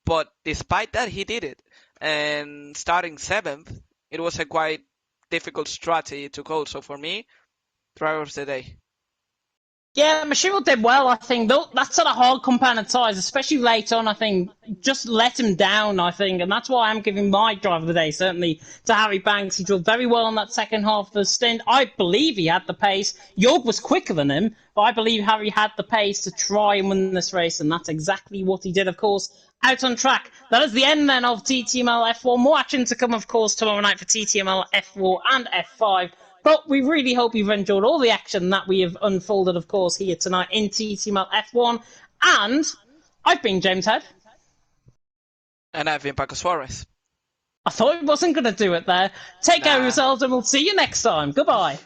But despite that, he did it. And starting 7th, it was a quite difficult strategy to call. So for me, driver of the day. Yeah, Mashiro did well, I think. That sort of hard compounded ties, especially late on, I think, just let him down, I think. And that's why I'm giving my driver of the day, certainly, to Harry Banks. He drove very well in that second half of the stint. I believe he had the pace. Jorg was quicker than him, but I believe Harry had the pace to try and win this race, and that's exactly what he did, of course. Out on track. That is the end then of TTML F1. More action to come, of course, tomorrow night for TTML F4 and F5. But we really hope you've enjoyed all the action that we have unfolded, of course, here tonight in TTML F1. And I've been James Head. And I've been Paco Suarez. I thought he wasn't going to do it there. Take care of yourselves and we'll see you next time. Goodbye.